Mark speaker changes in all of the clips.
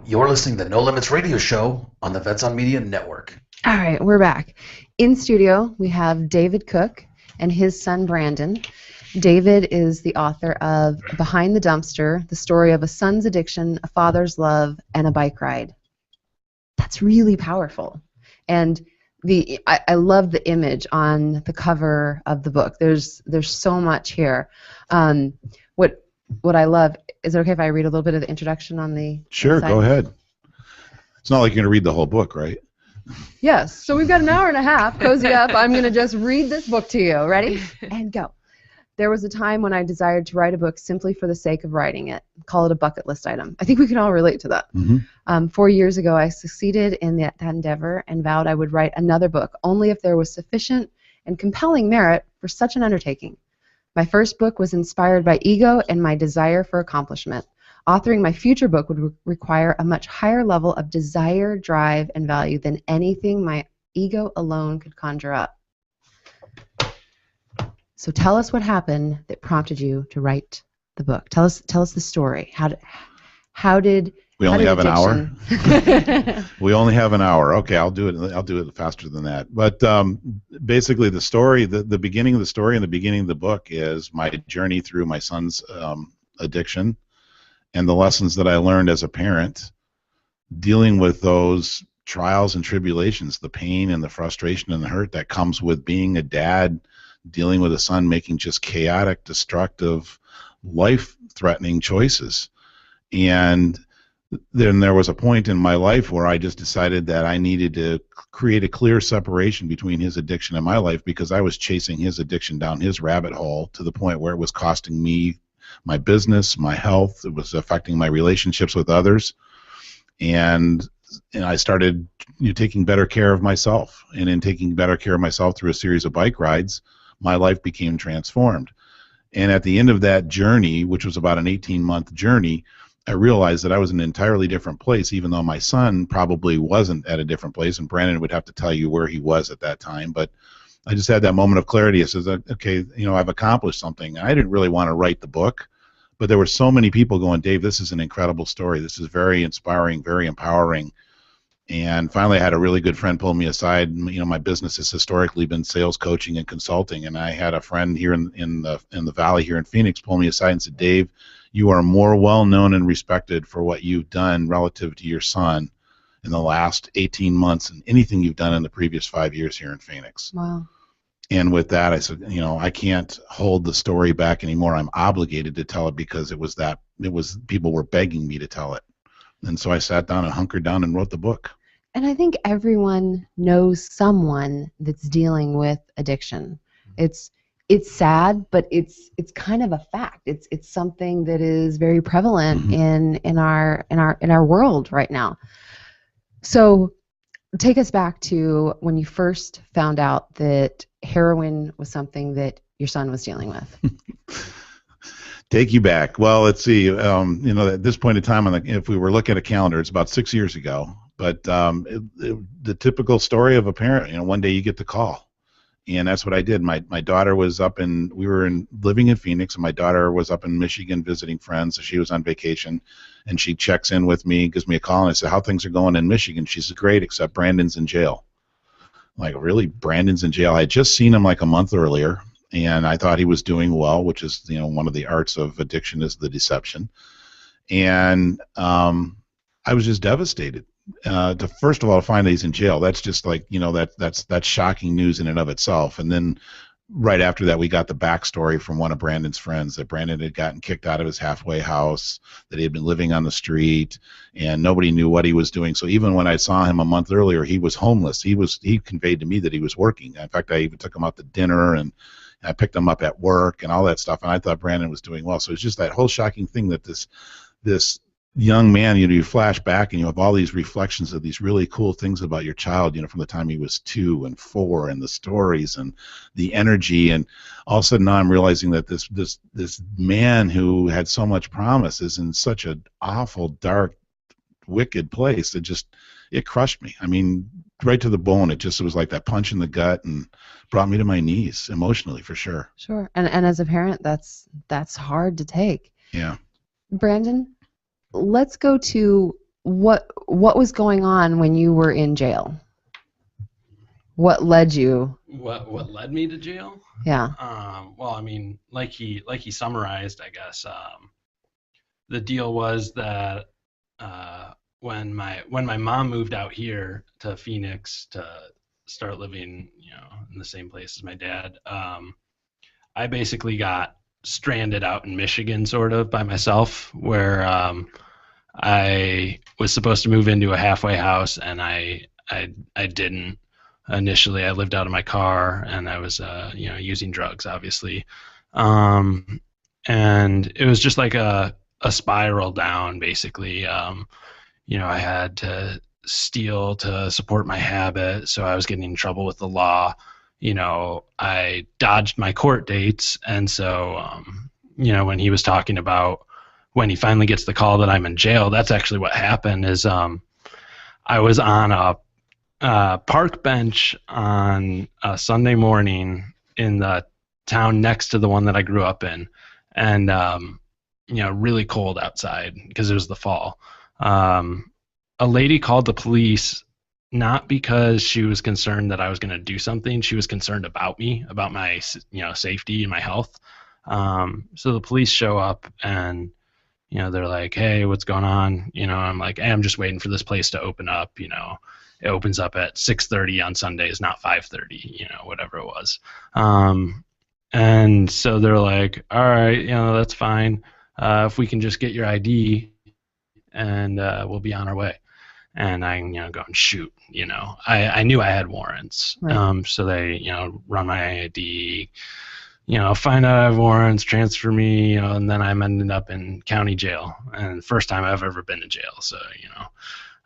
Speaker 1: You're listening to the No Limits Radio Show on the Vets on Media Network.
Speaker 2: All right, we're back. In studio, we have David Cook and his son, Brandon. David is the author of Behind the Dumpster, the story of a son's addiction, a father's love, and a bike ride. That's really powerful. And I love the image on the cover of the book. There's so much here. What I love, is it okay if I read a little bit of the introduction on the
Speaker 3: Sure,
Speaker 2: side?
Speaker 3: Go ahead. It's not like you're going to read the whole book, right?
Speaker 2: Yes. So we've got an hour and a half. Cozy up. I'm going to just read this book to you. Ready? And go. There was a time when I desired to write a book simply for the sake of writing it. Call it a bucket list item. I think we can all relate to that.
Speaker 3: Mm-hmm.
Speaker 2: 4 years ago, I succeeded in that endeavor and vowed I would write another book, only if there was sufficient and compelling merit for such an undertaking. My first book was inspired by ego and my desire for accomplishment. Authoring my future book would require a much higher level of desire, drive, and value than anything my ego alone could conjure up. So tell us what happened that prompted you to write the book. Tell us the story. How did
Speaker 3: we only have
Speaker 2: addiction...
Speaker 3: an hour? We only have an hour. Okay, I'll do it faster than that. But basically the story, the beginning of the story and the beginning of the book is my journey through my son's addiction and the lessons that I learned as a parent dealing with those trials and tribulations, the pain and the frustration and the hurt that comes with being a dad, dealing with a son making just chaotic, destructive, life-threatening choices. And then there was a point in my life where I just decided that I needed to create a clear separation between his addiction and my life, because I was chasing his addiction down his rabbit hole to the point where it was costing me my business, my health. It was affecting my relationships with others. And I started taking better care of myself. And in taking better care of myself through a series of bike rides, my life became transformed. And at the end of that journey, which was about an 18-month journey, I realized that I was in an entirely different place, even though my son probably wasn't at a different place, and Brandon would have to tell you where he was at that time. But I just had that moment of clarity. I said, okay, I've accomplished something. I didn't really want to write the book, but there were so many people going, Dave, this is an incredible story. This is very inspiring, very empowering. And finally, I had a really good friend pull me aside. My business has historically been sales coaching and consulting, and I had a friend here in the valley here in Phoenix pull me aside and said, Dave, you are more well-known and respected for what you've done relative to your son in the last 18 months than anything you've done in the previous 5 years here in Phoenix.
Speaker 2: Wow.
Speaker 3: And with that, I said, I can't hold the story back anymore. I'm obligated to tell it because people were begging me to tell it. And so I sat down and hunkered down and wrote the book.
Speaker 2: And I think everyone knows someone that's dealing with addiction. It's sad, but it's kind of a fact. It's something that is very prevalent in our world right now. So take us back to when you first found out that heroin was something that your son was dealing with.
Speaker 3: Take you back. Well, let's see. At this point in time, if we were looking at a calendar, it's about 6 years ago. But the typical story of a parent, one day you get the call, and that's what I did. My daughter was living in Phoenix, and my daughter was up in Michigan visiting friends. So she was on vacation, and she checks in with me, gives me a call, and I said, "How things are going in Michigan?" She said, "Great, except Brandon's in jail." I'm like, really? Brandon's in jail? I had just seen him like a month earlier, and I thought he was doing well, which is one of the arts of addiction is the deception, and I was just devastated. To first of all find that he's in jail, that's just like that's shocking news in and of itself. And then right after that, we got the backstory from one of Brandon's friends that Brandon had gotten kicked out of his halfway house, that he had been living on the street, and nobody knew what he was doing. So even when I saw him a month earlier, he was homeless. He conveyed to me that he was working. In fact, I even took him out to dinner, and I picked him up at work and all that stuff. And I thought Brandon was doing well. So it's just that whole shocking thing that this young man, you flash back and you have all these reflections of these really cool things about your child, from the time he was 2 and 4, and the stories and the energy, and all of a sudden now I'm realizing that this man who had so much promise is in such an awful, dark, wicked place. It crushed me. I mean, right to the bone. It was like that punch in the gut and brought me to my knees emotionally, for sure.
Speaker 2: Sure. And as a parent, that's hard to take.
Speaker 3: Yeah.
Speaker 2: Brandon, let's go to what was going on when you were in jail? What led you?
Speaker 4: What led me to jail?
Speaker 2: Yeah.
Speaker 4: Well, I mean, like he summarized, I guess. The deal was that when my mom moved out here to Phoenix to start living, in the same place as my dad, I basically got stranded out in Michigan, sort of by myself, where I was supposed to move into a halfway house, and I didn't. Initially, I lived out of my car, and I was using drugs, obviously, and it was just like a spiral down, basically. I had to steal to support my habit, so I was getting in trouble with the law. I dodged my court dates, and so when he was talking about when he finally gets the call that I'm in jail, that's actually what happened. Is I was on a park bench on a Sunday morning in the town next to the one that I grew up in, and really cold outside because it was the fall. A lady called the police, not because she was concerned that I was going to do something. She was concerned about me, about my safety and my health. So the police show up, and they're like, "Hey, what's going on?" I'm like, "Hey, I'm just waiting for this place to open up." It opens up at 6:30 on Sundays, not 5:30, whatever it was. And so they're like, "All right, that's fine. If we can just get your ID, and we'll be on our way." And I, going, shoot, I knew I had warrants.
Speaker 2: Right.
Speaker 4: So they, run my ID, find out I have warrants, transfer me, and then I'm ended up in county jail. And first time I've ever been to jail. So,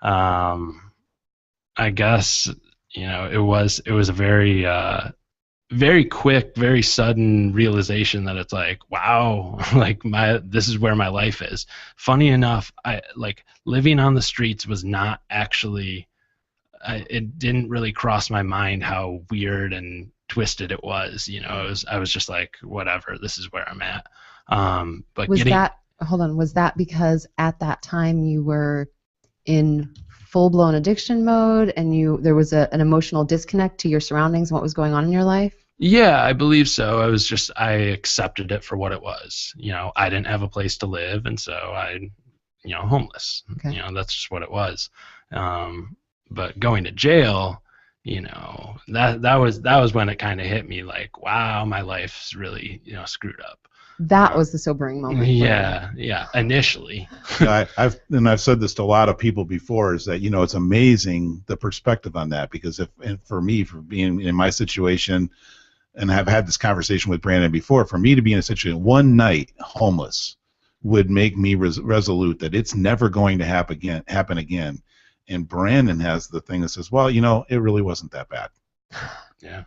Speaker 4: I guess, it was a very, very quick, very sudden realization that it's like, wow, like this is where my life is. Funny enough, I like living on the streets was not actually, it didn't really cross my mind how weird and twisted it was. I was just like, whatever, this is where I'm at. But
Speaker 2: was that because at that time you were in full-blown addiction mode and there was an emotional disconnect to your surroundings and what was going on in your life?
Speaker 4: Yeah, I believe so. I accepted it for what it was. I didn't have a place to live, and so I, homeless.
Speaker 2: Okay.
Speaker 4: That's just what it was. But going to jail, that was when it kind of hit me like, wow, my life's really, screwed up.
Speaker 2: That was the sobering moment.
Speaker 4: Yeah, initially.
Speaker 3: I've said this to a lot of people before, is that it's amazing the perspective on that, because for being in my situation, and I've had this conversation with Brandon before, for me to be in a situation one night homeless would make me resolute that it's never going to happen again. And Brandon has the thing that says, well, it really wasn't that bad.
Speaker 4: Yeah.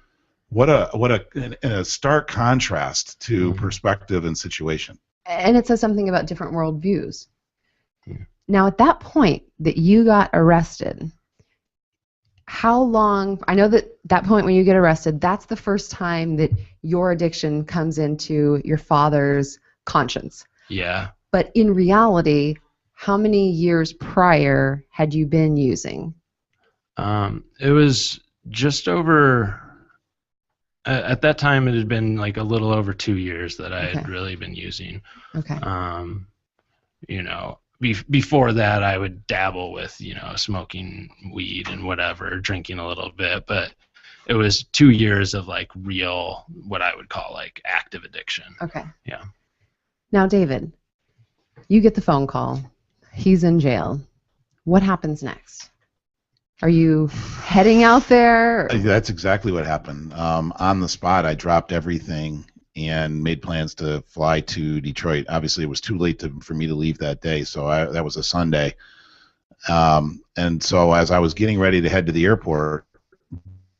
Speaker 3: What a stark contrast to perspective and situation.
Speaker 2: And it says something about different worldviews.
Speaker 4: Yeah.
Speaker 2: Now, at that point that you got arrested, how long? I know that point when you get arrested, that's the first time that your addiction comes into your father's conscience.
Speaker 4: Yeah.
Speaker 2: But in reality, how many years prior had you been using?
Speaker 4: It was just over. At that time, it had been like a little over 2 years that I had really been using.
Speaker 2: Okay.
Speaker 4: Before that, I would dabble with, smoking weed and whatever, drinking a little bit, but it was 2 years of like real, what I would call like active addiction.
Speaker 2: Okay.
Speaker 4: Yeah.
Speaker 2: Now, David, you get the phone call. He's in jail. What happens next? Are you heading out there?
Speaker 3: That's exactly what happened. On the spot, I dropped everything and made plans to fly to Detroit. Obviously, it was too late for me to leave that day, so that was a Sunday. And so as I was getting ready to head to the airport,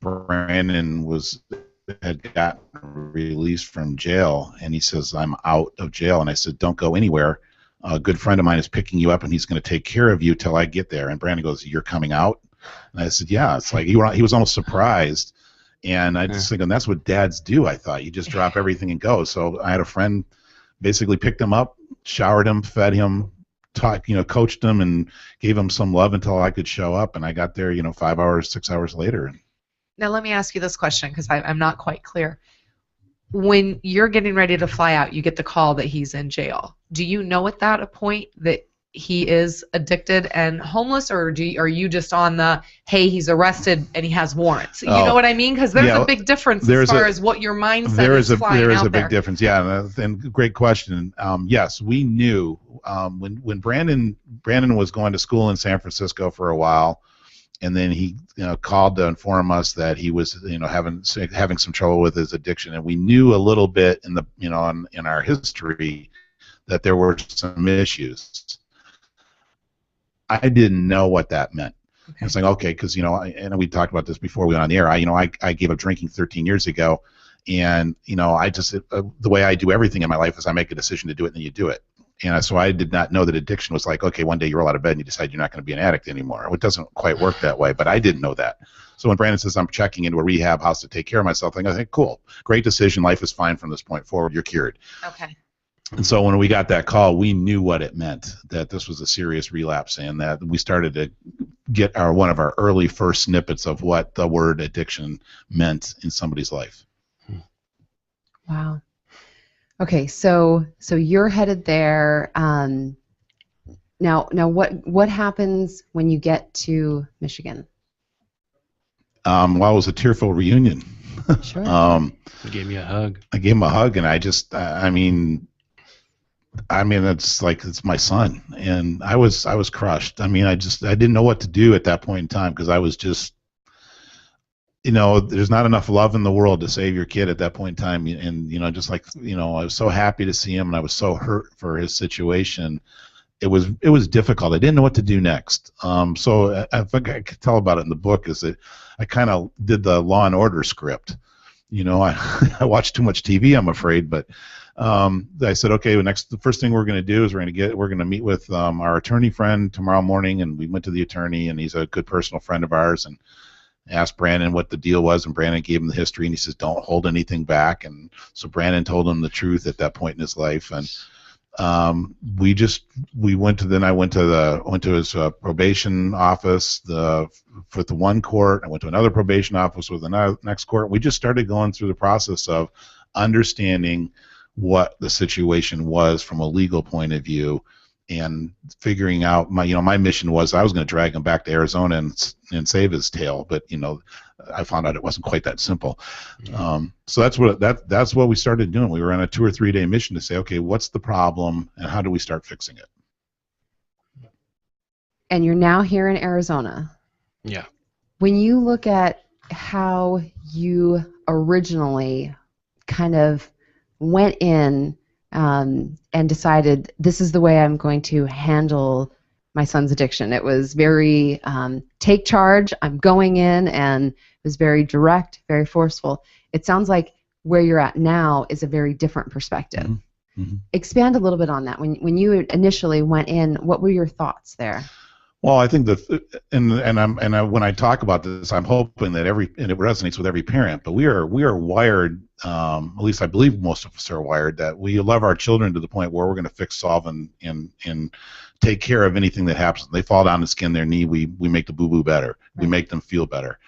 Speaker 3: Brandon had gotten released from jail, and he says, "I'm out of jail." And I said, "Don't go anywhere. A good friend of mine is picking you up, and he's going to take care of you till I get there." And Brandon goes, "You're coming out?" And I said, "Yeah." It's like he was almost surprised. And I just thinking, that's what dads do, I thought. You just drop everything and go. So I had a friend basically picked him up, showered him, fed him, coached him and gave him some love until I could show up, and I got there, 5 hours, 6 hours later.
Speaker 5: Now let me ask you this question because I'm not quite clear. When you're getting ready to fly out, you get the call that he's in jail. Do you know at that point that he is addicted and homeless, or are you just on the, hey, he's arrested and he has warrants? You know what I mean? Because there's a big difference as far as what your mindset is flying out there. There is a big
Speaker 3: difference, yeah, and great question. Yes, we knew when Brandon was going to school in San Francisco for a while, and then he called to inform us that he was having some trouble with his addiction, and we knew a little bit in the in our history that there were some issues. I didn't know what that meant. Okay. It's like, okay, because and we talked about this before we went on the air. I gave up drinking 13 years ago, and I just the way I do everything in my life is I make a decision to do it, and then you do it. And so I did not know that addiction was like, okay, one day you roll out of bed and you decide you're not going to be an addict anymore. It doesn't quite work that way, but I didn't know that. So when Brandon says I'm checking into a rehab house to take care of myself, I think, cool, great decision. Life is fine from this point forward. You're cured.
Speaker 5: Okay.
Speaker 3: And so when we got that call, we knew what it meant, that this was a serious relapse, and that we started to get one of our early first snippets of what the word addiction meant in somebody's life.
Speaker 2: Wow. Okay, so you're headed there. Now what happens when you get to Michigan?
Speaker 3: Well, it was a tearful reunion.
Speaker 2: Sure.
Speaker 4: He gave me a hug.
Speaker 3: I gave him a hug, and I mean, it's my son, and I was crushed. I didn't know what to do at that point in time, because I was just, there's not enough love in the world to save your kid at that point in time, and I was so happy to see him, and I was so hurt for his situation. It was difficult. I didn't know what to do next. So I think I could tell about it in the book is that I kind of did the Law and Order script. I watched too much TV, I'm afraid, but I said, okay, the first thing we're going to do is we're going to meet with our attorney friend tomorrow morning, and we went to the attorney, and he's a good personal friend of ours, and asked Brandon what the deal was, and Brandon gave him the history, and he says, don't hold anything back. And so Brandon told him the truth at that point in his life, and I went to his probation office for the one court. I went to another probation office with the next court. We just started going through the process of understanding what the situation was from a legal point of view, and figuring out my mission was I was going to drag him back to Arizona and save his tail, but I found out it wasn't quite that simple. So that's what we started doing. We were on a 2 or 3 day mission to say, okay, what's the problem and how do we start fixing it?
Speaker 2: And you're now here in Arizona.
Speaker 4: Yeah.
Speaker 2: When you look at how you originally kind of went in and decided this is the way I'm going to handle my son's addiction. It was very take charge, I'm going in, and it was very direct, very forceful. It sounds like where you're at now is a very different perspective. Mm-hmm. Expand a little bit on that. When you initially went in, what were your thoughts there?
Speaker 3: Well, I think when I talk about this, I'm hoping that and it resonates with every parent. But we are wired, at least I believe most of us are wired, that we love our children to the point where we're going to fix, solve, and take care of anything that happens. They fall down and skin their knee, we make the boo-boo better. Right. We make them feel better.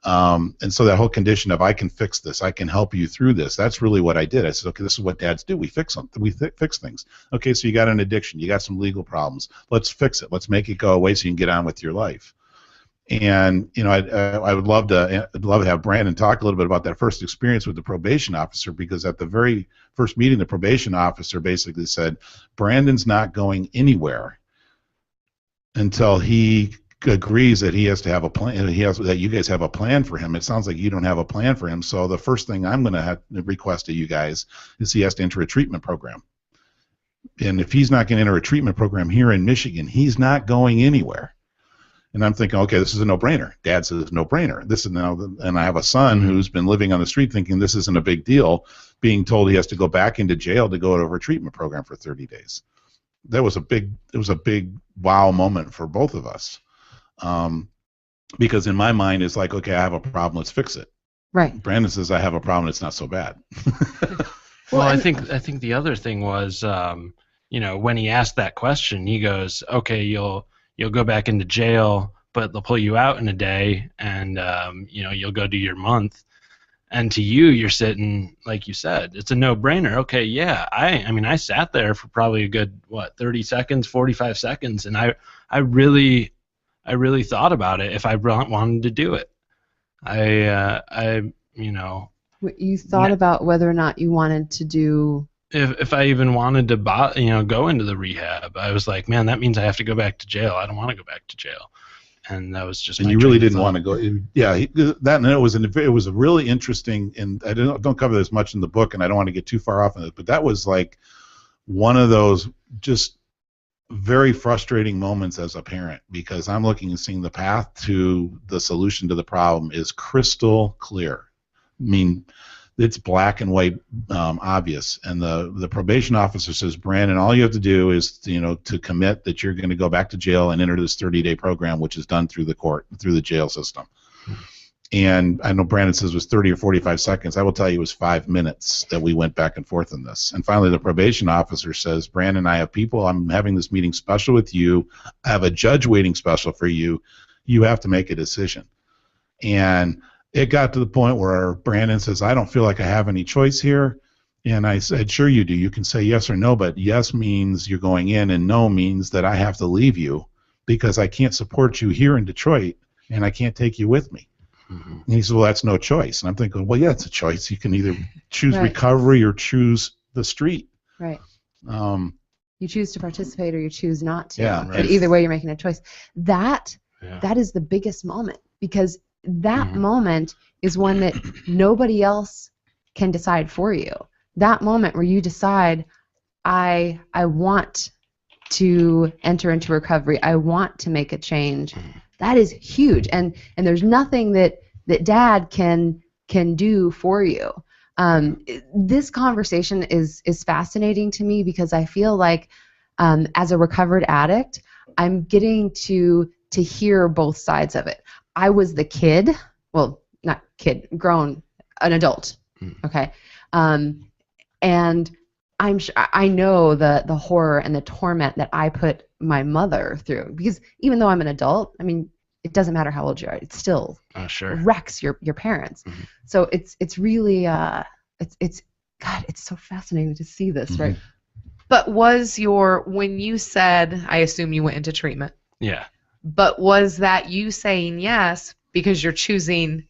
Speaker 3: And so that whole condition of I can fix this, I can help you through this, that's really what I did. I said, okay, this is what dads do. We fix them. Fix things. Okay, so you got an addiction. You got some legal problems. Let's fix it. Let's make it go away so you can get on with your life. And I would love to have Brandon talk a little bit about that first experience with the probation officer, because at the very first meeting, the probation officer basically said, Brandon's not going anywhere until he agrees that he has to have a plan. That you guys have a plan for him. It sounds like you don't have a plan for him. So the first thing I'm going to request of you guys is he has to enter a treatment program. And if he's not going to enter a treatment program here in Michigan, he's not going anywhere. And I'm thinking, okay, this is a no-brainer. Dad says no-brainer. This is now, and I have a son who's been living on the street thinking this isn't a big deal, being told he has to go back into jail to go over a treatment program for 30 days. It was a big wow moment for both of us. Because in my mind it's like, okay, I have a problem, let's fix it.
Speaker 2: Right.
Speaker 3: Brandon says I have a problem, it's not so bad.
Speaker 4: Well, I think the other thing was, when he asked that question, he goes, okay, you'll go back into jail, but they'll pull you out in a day, and you'll go do your month. And to you, you're sitting, like you said, it's a no-brainer. Okay, yeah, I mean, I sat there for probably a good 30 seconds, 45 seconds, and I really thought about it if I wanted to do it.
Speaker 2: You thought about whether or not you wanted to do.
Speaker 4: If I even wanted to go into the rehab, I was like, man, that means I have to go back to jail. I don't want to go back to jail. And that was just.
Speaker 3: And you really didn't want to go. Yeah, it was a really interesting, and I don't cover this much in the book, and I don't want to get too far off on it, but that was like one of those just very frustrating moments as a parent, because I'm looking and seeing the path to the solution to the problem is crystal clear. I mean, it's black and white, obvious. And the probation officer says, Brandon, all you have to do is to commit that you're going to go back to jail and enter this 30-day program, which is done through the jail system. And I know Brandon says it was 30 or 45 seconds. I will tell you it was 5 minutes that we went back and forth on this. And finally the probation officer says, Brandon, I have people. I'm having this meeting special with you. I have a judge waiting special for you. You have to make a decision. And it got to the point where Brandon says, I don't feel like I have any choice here. And I said, sure you do. You can say yes or no, but yes means you're going in, and no means that I have to leave you because I can't support you here in Detroit, and I can't take you with me. Mm-hmm. And he said, well, that's no choice. And I'm thinking, well, yeah, it's a choice. You can either choose recovery or choose the street.
Speaker 2: Right. You choose to participate or you choose not to.
Speaker 3: Yeah,
Speaker 2: but either way, you're making a choice. That is the biggest moment, because that moment is one that nobody else can decide for you. That moment where you decide, I want to enter into recovery. I want to make a change. That is huge, and there's nothing that Dad can do for you. This conversation is fascinating to me because I feel like as a recovered addict, I'm getting to hear both sides of it. I was the kid, well, not kid, grown, an adult, okay, and I know the horror and the torment that I put my mother through, because even though I'm an adult, I mean, it doesn't matter how old you are, it still wrecks your parents. Mm-hmm. So it's really it's God, it's so fascinating to see this, right?
Speaker 5: But when you said, I assume you went into treatment.
Speaker 4: Yeah.
Speaker 5: But was that you saying yes because you're choosing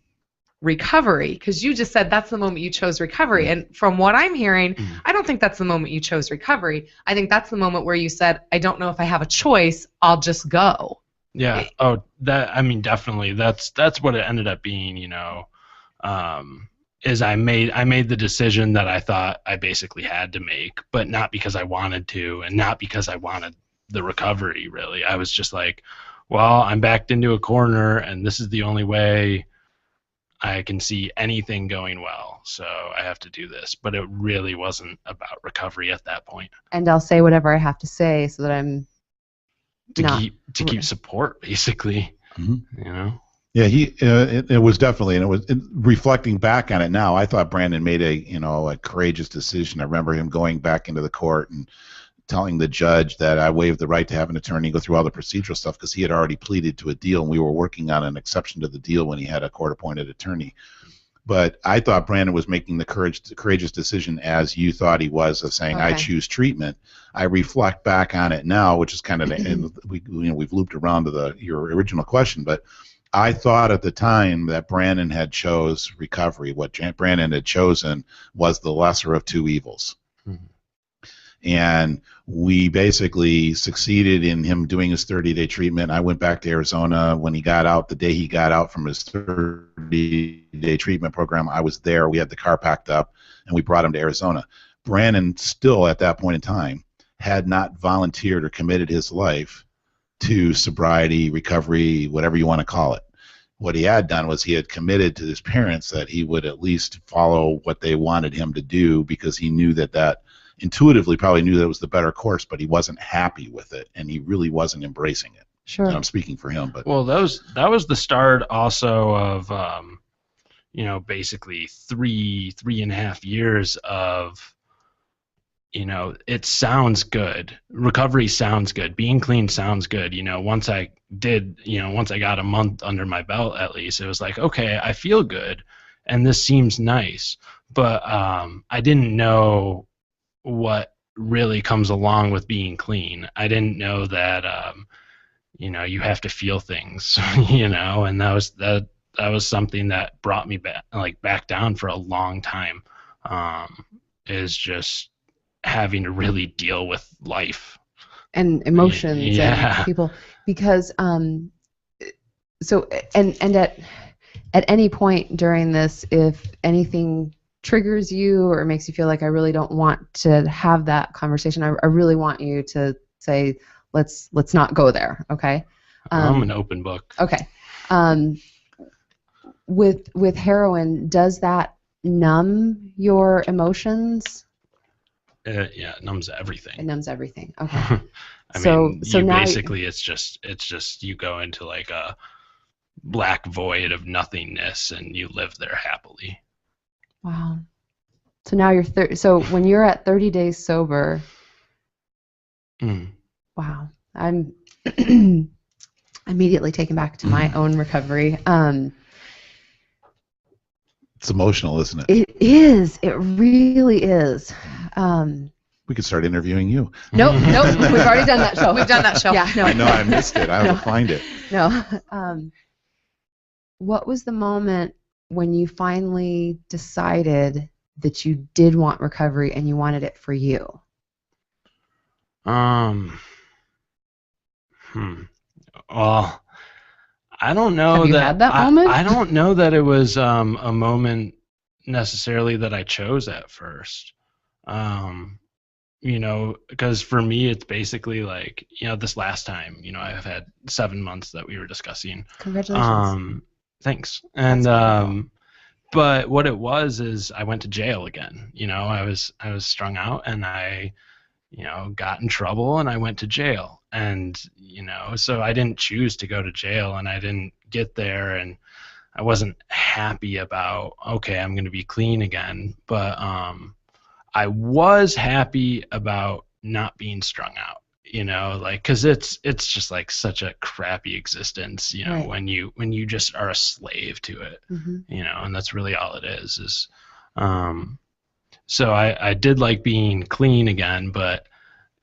Speaker 5: recovery? Because you just said that's the moment you chose recovery. And from what I'm hearing, I don't think that's the moment you chose recovery. I think that's the moment where you said, I don't know if I have a choice, I'll just go.
Speaker 4: Yeah. Oh, definitely. That's what it ended up being, is I made the decision that I thought I basically had to make, but not because I wanted to and not because I wanted the recovery, really. I was just like, well, I'm backed into a corner, and this is the only way I can see anything going well, so I have to do this. But it really wasn't about recovery at that point.
Speaker 2: And I'll say whatever I have to say so that I'm
Speaker 4: to keep support, basically.
Speaker 3: Mm-hmm. Yeah, it was definitely, and reflecting back on it now, I thought Brandon made a courageous decision. I remember him going back into the court and telling the judge that I waived the right to have an attorney, go through all the procedural stuff, because he had already pleaded to a deal, and we were working on an exception to the deal when he had a court-appointed attorney. But I thought Brandon was making the courageous decision, as you thought he was, of saying, I choose treatment. I reflect back on it now, which is kind of, we've looped around to your original question, but I thought at the time that Brandon had chose recovery. What Brandon had chosen was the lesser of two evils. And we basically succeeded in him doing his 30-day treatment. I went back to Arizona when he got out. The day he got out from his 30-day treatment program, I was there. We had the car packed up, and we brought him to Arizona. Brandon still, at that point in time, had not volunteered or committed his life to sobriety, recovery, whatever you want to call it. What he had done was he had committed to his parents that he would at least follow what they wanted him to do, because he knew that intuitively probably knew that it was the better course, but he wasn't happy with it, and he really wasn't embracing it.
Speaker 2: Sure.
Speaker 3: And I'm speaking for him, but
Speaker 4: well, that was the start also of basically three and a half years of it sounds good. Recovery sounds good. Being clean sounds good. Once I got a month under my belt, at least, it was like, okay, I feel good and this seems nice. But I didn't know what really comes along with being clean. I didn't know that, you have to feel things, and that was something that brought me back down for a long time, is just having to really deal with life
Speaker 2: and emotions
Speaker 4: Yeah.
Speaker 2: and people, because so and at any point during this, if anything triggers you or makes you feel like I really don't want to have that conversation, I really want you to say, let's not go there, okay?
Speaker 4: I'm an open book.
Speaker 2: Okay. With heroin, does that numb your emotions?
Speaker 4: Yeah, it numbs
Speaker 2: It
Speaker 4: everything.
Speaker 2: numbs everything. Okay.
Speaker 4: I
Speaker 2: So-
Speaker 4: mean,
Speaker 2: so
Speaker 4: you
Speaker 2: now
Speaker 4: basically, it's just you go into like a black void of nothingness and you live there happily.
Speaker 2: Wow. So now you're so when you're at 30 days sober,
Speaker 4: Mm.
Speaker 2: wow. I'm immediately taken back to my own recovery.
Speaker 3: It's emotional, isn't it?
Speaker 2: It is. It really is.
Speaker 3: We could start interviewing you.
Speaker 2: Nope. We've already done that show.
Speaker 5: We've done that show.
Speaker 2: Yeah. No.
Speaker 3: I know I missed it. I have
Speaker 2: No.
Speaker 3: to find it.
Speaker 2: No. What was the moment when you finally decided that you did want recovery and you wanted it for you?
Speaker 4: Well, I don't know
Speaker 2: Have you
Speaker 4: that
Speaker 2: had that moment?
Speaker 4: I don't know that it was a moment necessarily that I chose at first. Because for me, it's basically like, this last time, I've had 7 months that we were discussing.
Speaker 2: Congratulations.
Speaker 4: Thanks. And
Speaker 2: That's wonderful.
Speaker 4: but what it was is I went to jail again. I was strung out and I got in trouble and I went to jail. And, so I didn't choose to go to jail and I didn't get there and I wasn't happy about, okay, I'm going to be clean again. But I was happy about not being strung out, because it's just like such a crappy existence,
Speaker 2: Right.
Speaker 4: when you just are a slave to it,
Speaker 2: Mhm.
Speaker 4: and that's really all it is. So I did like being clean again, but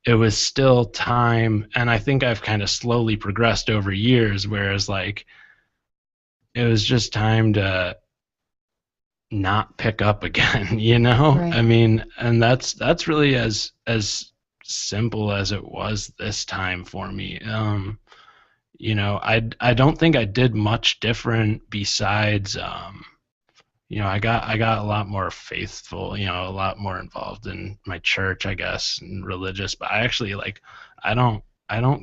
Speaker 4: it was still time, and I think I've kind of slowly progressed over years, whereas like it was just time to not pick up again,
Speaker 2: Right.
Speaker 4: I mean, and that's really as simple as it was this time for me. I don't think I did much different besides I got a lot more faithful, a lot more involved in my church, I guess, and religious, but I actually I don't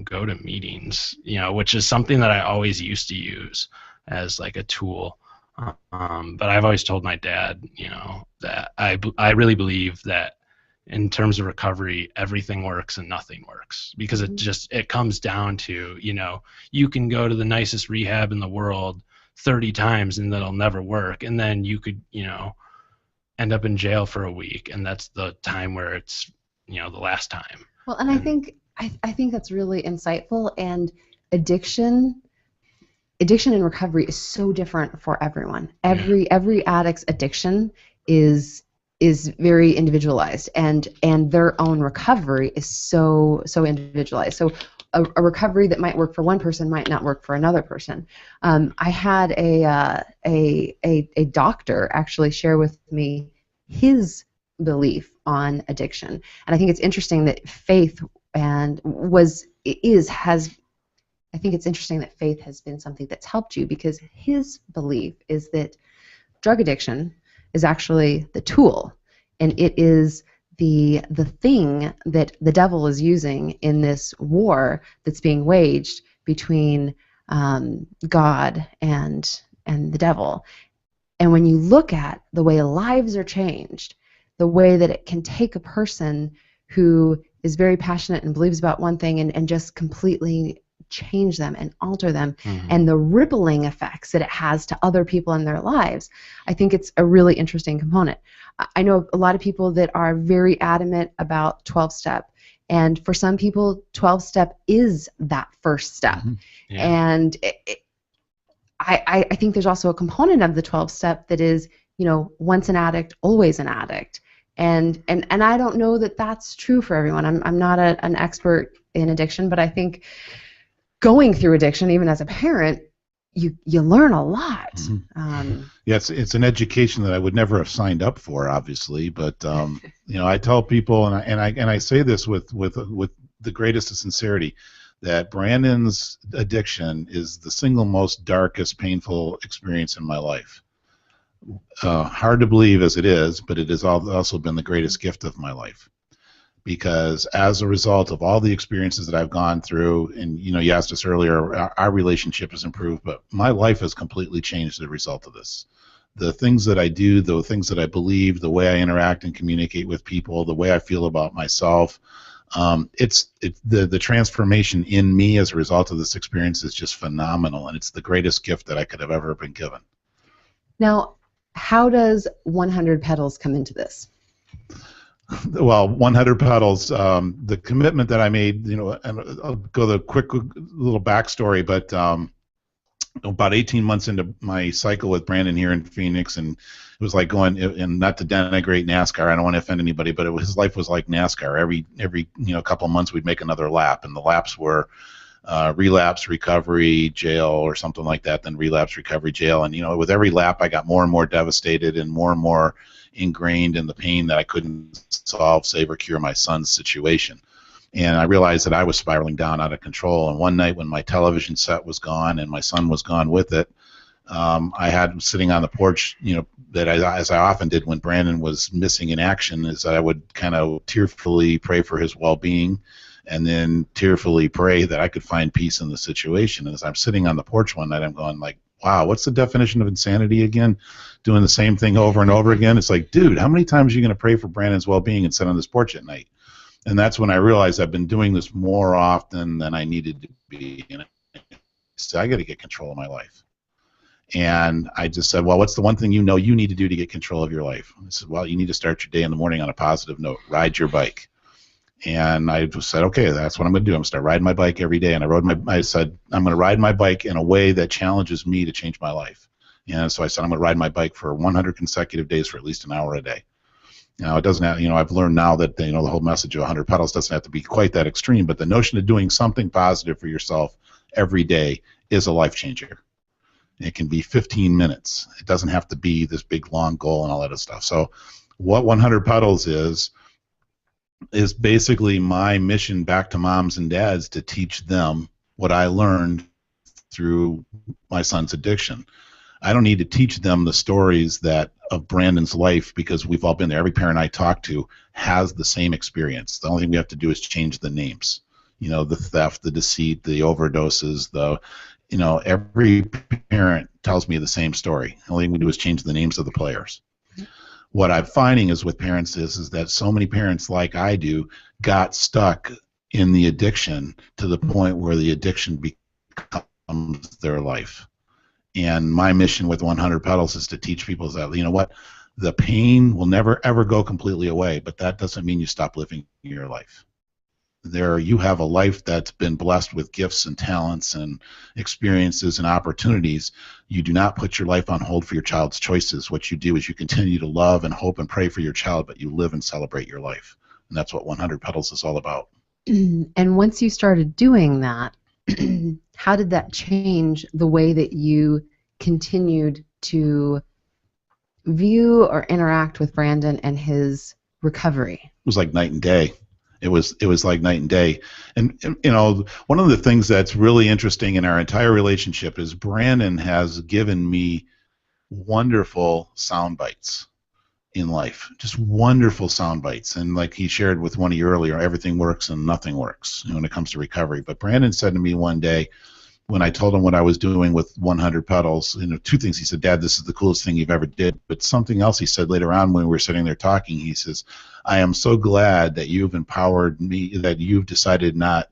Speaker 4: go to meetings, which is something that I always used to use as like a tool. But I've always told my dad, that I really believe that in terms of recovery, everything works and nothing works, because it comes down to, you can go to the nicest rehab in the world 30 times and that'll never work. And then you could, end up in jail for a week. And that's the time where it's, the last time.
Speaker 2: Well, and I think that's really insightful. And addiction and recovery is so different for everyone. Every addict's addiction is very individualized, and their own recovery is so individualized. So a recovery that might work for one person might not work for another person. I had a doctor actually share with me his belief on addiction, and I think it's interesting that faith I think it's interesting that faith has been something that's helped you, because his belief is that drug addiction is actually the tool, and it is the thing that the devil is using in this war that's being waged between God and the devil. And when you look at the way lives are changed, the way that it can take a person who is very passionate and believes about one thing and just completely change them and alter them, and the rippling effects that it has to other people in their lives, I think it's a really interesting component. I know a lot of people that are very adamant about 12-step. And for some people, 12-step is that first step.
Speaker 4: Yeah.
Speaker 2: And I think there's also a component of the 12-step that is, once an addict, always an addict. And I don't know that that's true for everyone. I'm not an expert in addiction, but I think going through addiction, even as a parent, you learn a lot.
Speaker 3: Yeah, it's an education that I would never have signed up for, obviously. But I tell people, and I say this with the greatest of sincerity, that Brandon's addiction is the single most darkest, painful experience in my life. Hard to believe as it is, but it has also been the greatest gift of my life. Because as a result of all the experiences that I've gone through, and you asked us earlier, our relationship has improved, but my life has completely changed as a result of this. The things that I do, the things that I believe, the way I interact and communicate with people, the way I feel about myself, it's the transformation in me as a result of this experience is just phenomenal, and it's the greatest gift that I could have ever been given.
Speaker 2: Now, how does 100 Petals come into this?
Speaker 3: Well, 100 Petals, the commitment that I made, and I'll go the quick little backstory, but about 18 months into my cycle with Brandon here in Phoenix, and it was like going, and not to denigrate NASCAR, I don't want to offend anybody, but his life was like NASCAR. Every couple of months we'd make another lap, and the laps were relapse, recovery, jail, or something like that, then relapse, recovery, jail, and with every lap I got more and more devastated and more ingrained in the pain that I couldn't solve, save, or cure my son's situation. And I realized that I was spiraling down out of control. And one night when my television set was gone and my son was gone with it, I had sitting on the porch, as I often did when Brandon was missing in action, is that I would kind of tearfully pray for his well-being and then tearfully pray that I could find peace in the situation. And as I'm sitting on the porch one night, I'm going like, wow, what's the definition of insanity again? Doing the same thing over and over again? It's like, dude, how many times are you going to pray for Brandon's well-being and sit on this porch at night? And that's when I realized I've been doing this more often than I needed to be. And so I got to get control of my life. And I just said, well, what's the one thing you need to do to get control of your life? I said, well, you need to start your day in the morning on a positive note. Ride your bike. And I just said, okay, that's what I'm going to do. I'm going to start riding my bike every day. And I said, I'm going to ride my bike in a way that challenges me to change my life. And so I said, I'm going to ride my bike for 100 consecutive days for at least an hour a day. Now, it doesn't have, I've learned now that, the whole message of 100 Petals doesn't have to be quite that extreme, but the notion of doing something positive for yourself every day is a life changer. It can be 15 minutes. It doesn't have to be this big, long goal and all that other stuff. So what 100 Petals is basically my mission back to moms and dads to teach them what I learned through my son's addiction. I don't need to teach them the stories of Brandon's life because we've all been there. Every parent I talk to has the same experience. The only thing we have to do is change the names. The theft, the deceit, the overdoses, every parent tells me the same story. The only thing we do is change the names of the players. What I'm finding is with parents is that so many parents, like I do, got stuck in the addiction to the point where the addiction becomes their life. And my mission with 100 Petals is to teach people that, the pain will never, ever go completely away, but that doesn't mean you stop living your life. You have a life that's been blessed with gifts and talents and experiences and opportunities. You do not put your life on hold for your child's choices. What you do is you continue to love and hope and pray for your child, but you live and celebrate your life. And that's what 100 Petals is all about.
Speaker 2: And once you started doing that, how did that change the way that you continued to view or interact with Brandon and his recovery?
Speaker 3: It was like night and day. It was like night and day. And one of the things that's really interesting in our entire relationship is Brandon has given me wonderful sound bites in life, just wonderful sound bites. And like he shared with one of you earlier, everything works and nothing works when it comes to recovery. But Brandon said to me one day, when I told him what I was doing with 100 Petals, two things. He said, Dad, this is the coolest thing you've ever did. But something else he said later on when we were sitting there talking, he says, I am so glad that you've empowered me, that you've decided not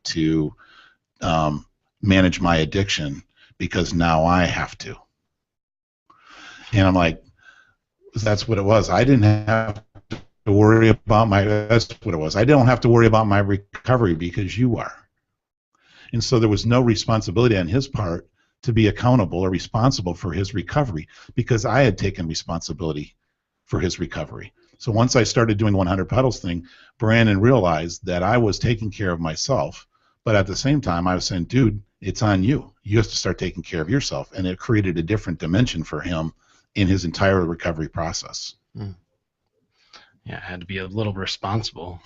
Speaker 3: to manage my addiction because now I have to. And I'm like, That's what it was. I didn't have to worry about that's what it was. I don't have to worry about my recovery because you are. And so there was no responsibility on his part to be accountable or responsible for his recovery because I had taken responsibility for his recovery. So once I started doing the 100 Pedals thing, Brandon realized that I was taking care of myself, but at the same time I was saying, dude, it's on you. You have to start taking care of yourself. And it created a different dimension for him in his entire recovery process.
Speaker 4: Yeah, I had to be a little responsible.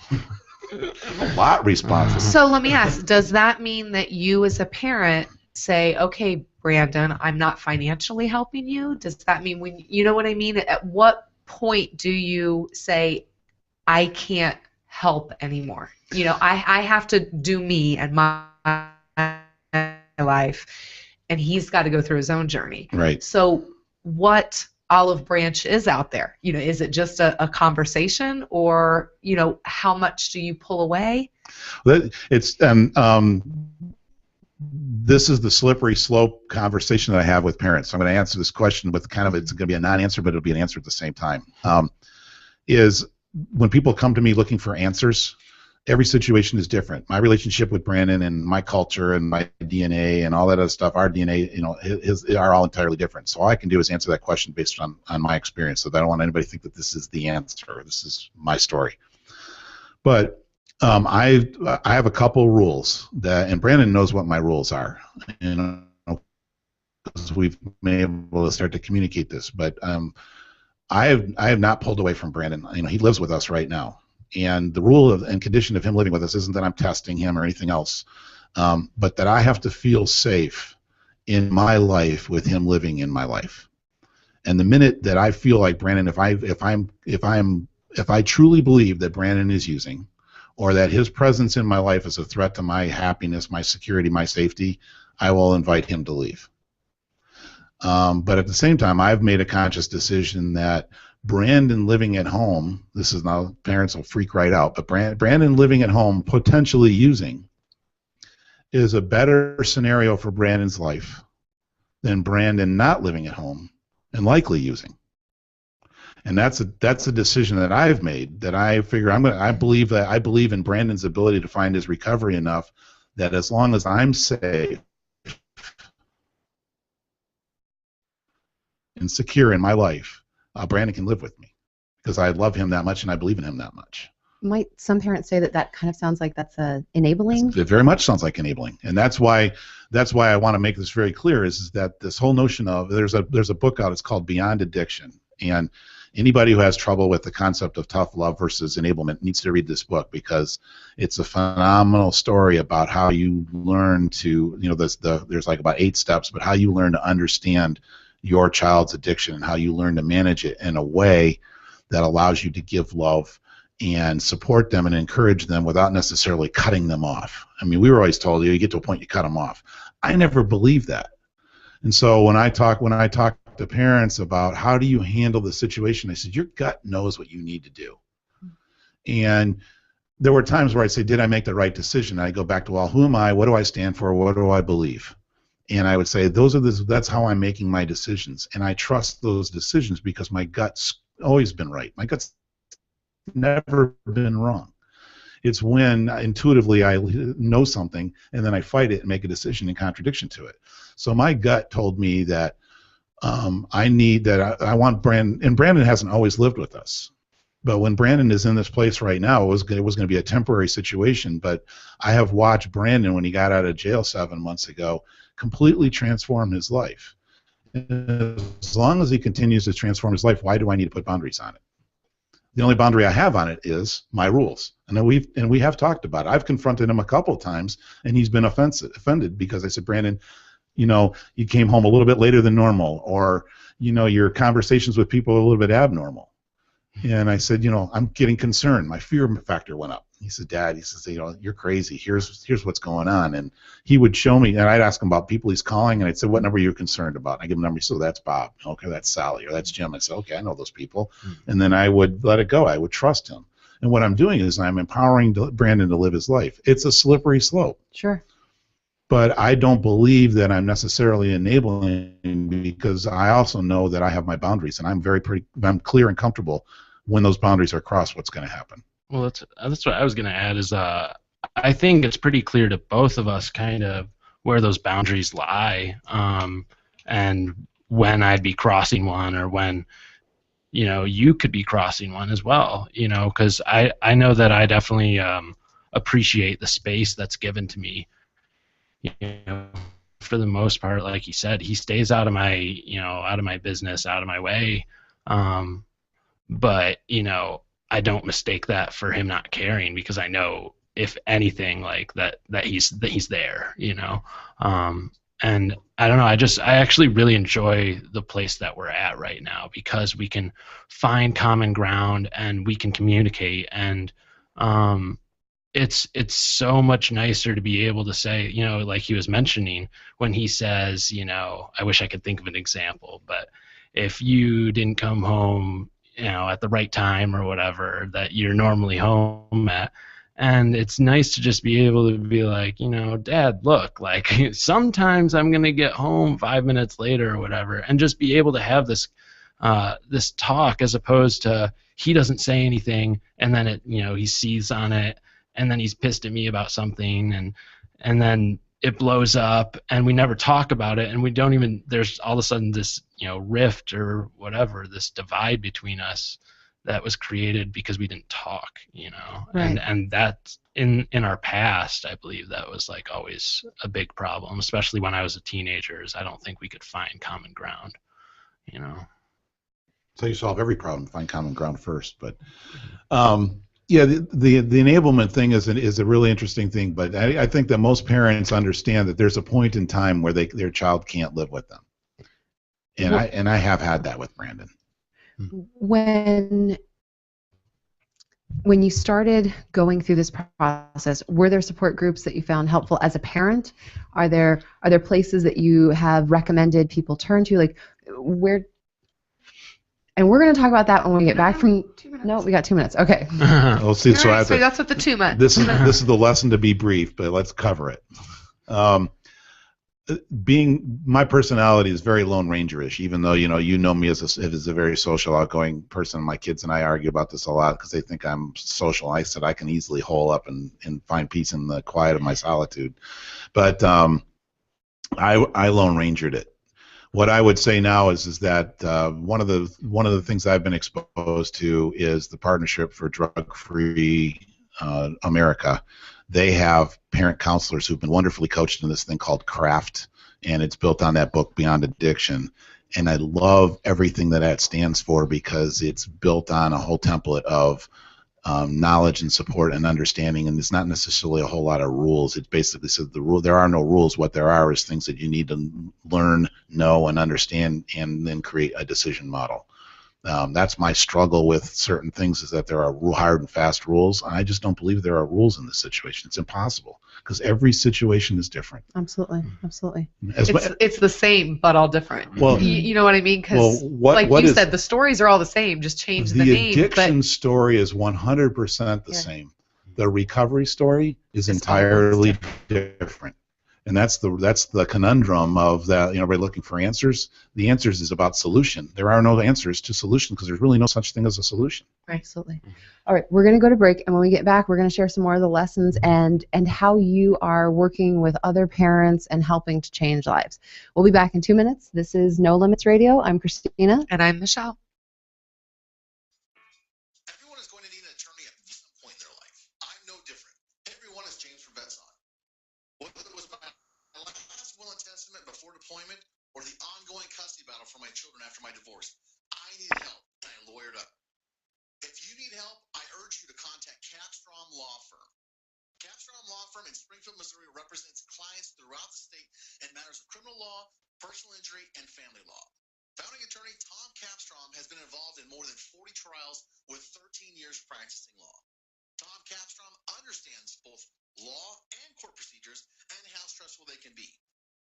Speaker 3: A lot responsible.
Speaker 5: So let me ask, does that mean that you as a parent say, okay, Brandon, I'm not financially helping you? Does that mean when, you know what I mean? At what point do you say, I can't help anymore? You know, I have to do me and my life, and he's got to go through his own journey.
Speaker 3: Right.
Speaker 5: So what olive branch is out there? You know, is it just a conversation, or, you know, how much do you pull away?
Speaker 3: It's this is the slippery slope conversation that I have with parents. So I'm going to answer this question with kind of, it's going to be a non-answer, but it'll be an answer at the same time. Is when people come to me looking for answers, every situation is different. My relationship with Brandon and my culture and my DNA and all that other stuff, our DNA, you know, are all entirely different. So all I can do is answer that question based on my experience. So I don't want anybody to think that this is the answer. This is my story. But I have a couple rules that, and Brandon knows what my rules are. You know, because we've been able to start to communicate this. But I have not pulled away from Brandon. You know, he lives with us right now. And the rule and condition of him living with us isn't that I'm testing him or anything else, but that I have to feel safe in my life with him living in my life. And the minute that I feel like Brandon, if I truly believe that Brandon is using, or that his presence in my life is a threat to my happiness, my security, my safety, I will invite him to leave. But at the same time, I've made a conscious decision that Brandon living at home, this is now, parents will freak right out, but Brandon living at home, potentially using, is a better scenario for Brandon's life than Brandon not living at home and likely using. And that's a decision that I've made, that I figure I believe in Brandon's ability to find his recovery enough that as long as I'm safe and secure in my life, Brandon can live with me because I love him that much and I believe in him that much.
Speaker 2: Might some parents say that kind of sounds like that's enabling?
Speaker 3: It very much sounds like enabling, and that's why I want to make this very clear. Is that this whole notion of there's a book out. It's called Beyond Addiction, and anybody who has trouble with the concept of tough love versus enablement needs to read this book because it's a phenomenal story about how you learn to, you know, there's like about 8 steps, but how you learn to understand your child's addiction and how you learn to manage it in a way that allows you to give love and support them and encourage them without necessarily cutting them off. I mean, we were always told, you get to a point you cut them off. I never believed that. And so when I talk to parents about how do you handle the situation, I said, your gut knows what you need to do. And there were times where I'd say, did I make the right decision? And I go back to, well, who am I? What do I stand for? What do I believe? And I would say, that's how I'm making my decisions. And I trust those decisions because my gut's always been right. My gut's never been wrong. It's when intuitively I know something and then I fight it and make a decision in contradiction to it. So my gut told me that I want Brandon, and Brandon hasn't always lived with us. But when Brandon is in this place right now, it was going to be a temporary situation. But I have watched Brandon, when he got out of jail 7 months ago, completely transform his life. As long as he continues to transform his life, why do I need to put boundaries on it? The only boundary I have on it is my rules. And we have talked about it. I've confronted him a couple of times, and he's been offended because I said, Brandon, you know, you came home a little bit later than normal, or, you know, your conversations with people are a little bit abnormal. And I said, you know, I'm getting concerned. My fear factor went up. He said, Dad, he says, you know, you're crazy. Here's what's going on. And he would show me, and I'd ask him about people he's calling, and I'd say, what number are you concerned about? And I give him a number. So that's Bob. Okay, that's Sally, or that's Jim. I said, okay, I know those people. And then I would let it go. I would trust him. And what I'm doing is I'm empowering Brandon to live his life. It's a slippery slope.
Speaker 2: Sure.
Speaker 3: but I don't believe that I'm necessarily enabling, because I also know that I have my boundaries, and I'm clear and comfortable when those boundaries are crossed, what's going to happen.
Speaker 4: Well, that's what I was going to add is I think it's pretty clear to both of us kind of where those boundaries lie, and when I'd be crossing one, or when you could be crossing one as well, because I know that I definitely appreciate the space that's given to me. You know, for the most part, like he said, he stays out of my business, out of my way. But I don't mistake that for him not caring, because I know, if anything, like that he's there. And I don't know, I actually really enjoy the place that we're at right now, because we can find common ground and we can communicate, and it's so much nicer to be able to say, like he was mentioning, when he says, I wish I could think of an example, but if you didn't come home, at the right time or whatever that you're normally home at, and it's nice to just be able to be like, Dad, look, like sometimes I'm going to get home 5 minutes later or whatever, and just be able to have this talk, as opposed to he doesn't say anything, and then he sees on it, and then he's pissed at me about something, and then it blows up, and we never talk about it, and we don't even, there's all of a sudden this rift or whatever, this divide between us that was created because we didn't talk.
Speaker 2: Right.
Speaker 4: And that's in our past, I believe that was like always a big problem, especially when I was a teenager, is I don't think we could find common ground.
Speaker 3: So you solve every problem, find common ground first. But yeah, the enablement thing is a really interesting thing. But I think that most parents understand that there's a point in time where their child can't live with them, and I have had that with Brandon.
Speaker 2: When you started going through this process, were there support groups that you found helpful as a parent? Are there places that you have recommended people turn to? Like, where? And we're going to talk about that when we get back from.
Speaker 5: 2 minutes.
Speaker 2: No, we got 2 minutes. Okay.
Speaker 3: Let's see. So,
Speaker 5: Right, so that's what the 2 minutes.
Speaker 3: This is the lesson to be brief, but let's cover it. My personality is very Lone Ranger-ish, even though you know me as a very social, outgoing person. My kids and I argue about this a lot because they think I'm social. I said I can easily hole up and find peace in the quiet of my solitude, but I Lone Rangered it. What I would say now is that one of the things I've been exposed to is the Partnership for Drug-Free America. They have parent counselors who've been wonderfully coached in this thing called CRAFT, and it's built on that book, Beyond Addiction. And I love everything that stands for, because it's built on a whole template of knowledge and support and understanding, and it's not necessarily a whole lot of rules. It basically says there are no rules. What there are is things that you need to learn, know, and understand, and then create a decision model. That's my struggle with certain things, is that there are hard and fast rules. And I just don't believe there are rules in this situation. It's impossible, because every situation is different.
Speaker 2: Absolutely.
Speaker 5: It's the same, but all different.
Speaker 3: Well,
Speaker 5: you know what I mean? Because like you said, the stories are all the same, just change the name.
Speaker 3: The addiction story is 100% the same. The recovery story is entirely different. And that's the conundrum of that. Everybody looking for answers. The answers is about solution. There are no answers to solution, because there's really no such thing as a solution.
Speaker 2: Absolutely. All right, we're going to go to break, and when we get back, we're going to share some more of the lessons and how you are working with other parents and helping to change lives. We'll be back in 2 minutes. This is No Limits Radio. I'm Christina.
Speaker 5: And I'm Michelle.
Speaker 1: Everyone is going to need an attorney at some point in their life. I'm no different. Everyone is James from VetSon. Whether it was my last will and testament before deployment, or the ongoing custody battle for my children after my divorce, I needed help, and I lawyered up. If you need help, I urge you to contact Capstrom Law Firm. Capstrom Law Firm in Springfield, Missouri represents clients throughout the state in matters of criminal law, personal injury, and family law. Founding attorney Tom Capstrom has been involved in more than 40 trials with 13 years practicing law. Tom Capstrom understands both law and court procedures and how stressful they can be.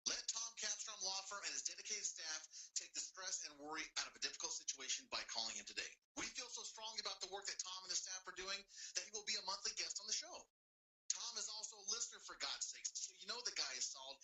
Speaker 1: Let Tom Capstrom Law Firm and his dedicated staff take the stress and worry out of a difficult situation by calling him today. We feel so strongly about the work that Tom and his staff are doing that he will be a monthly guest on the show. Tom is also a listener, for God's sakes, so you know the guy is solid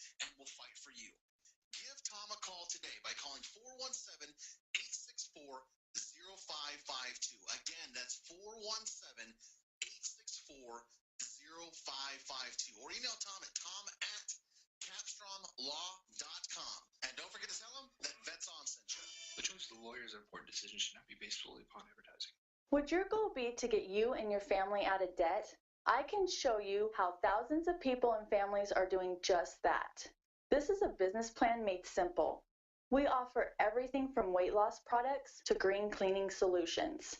Speaker 1: call today by calling 417-864-0552. Again, that's 417-864-0552. Or email Tom at tom@capstromlaw.com. And don't forget to tell him that Vets On sent you.
Speaker 6: The choice of the lawyer is an important decision should not be based solely upon advertising.
Speaker 7: Would your goal be to get you and your family out of debt? I can show you how thousands of people and families are doing just that. This is a business plan made simple. We offer everything from weight loss products to green cleaning solutions.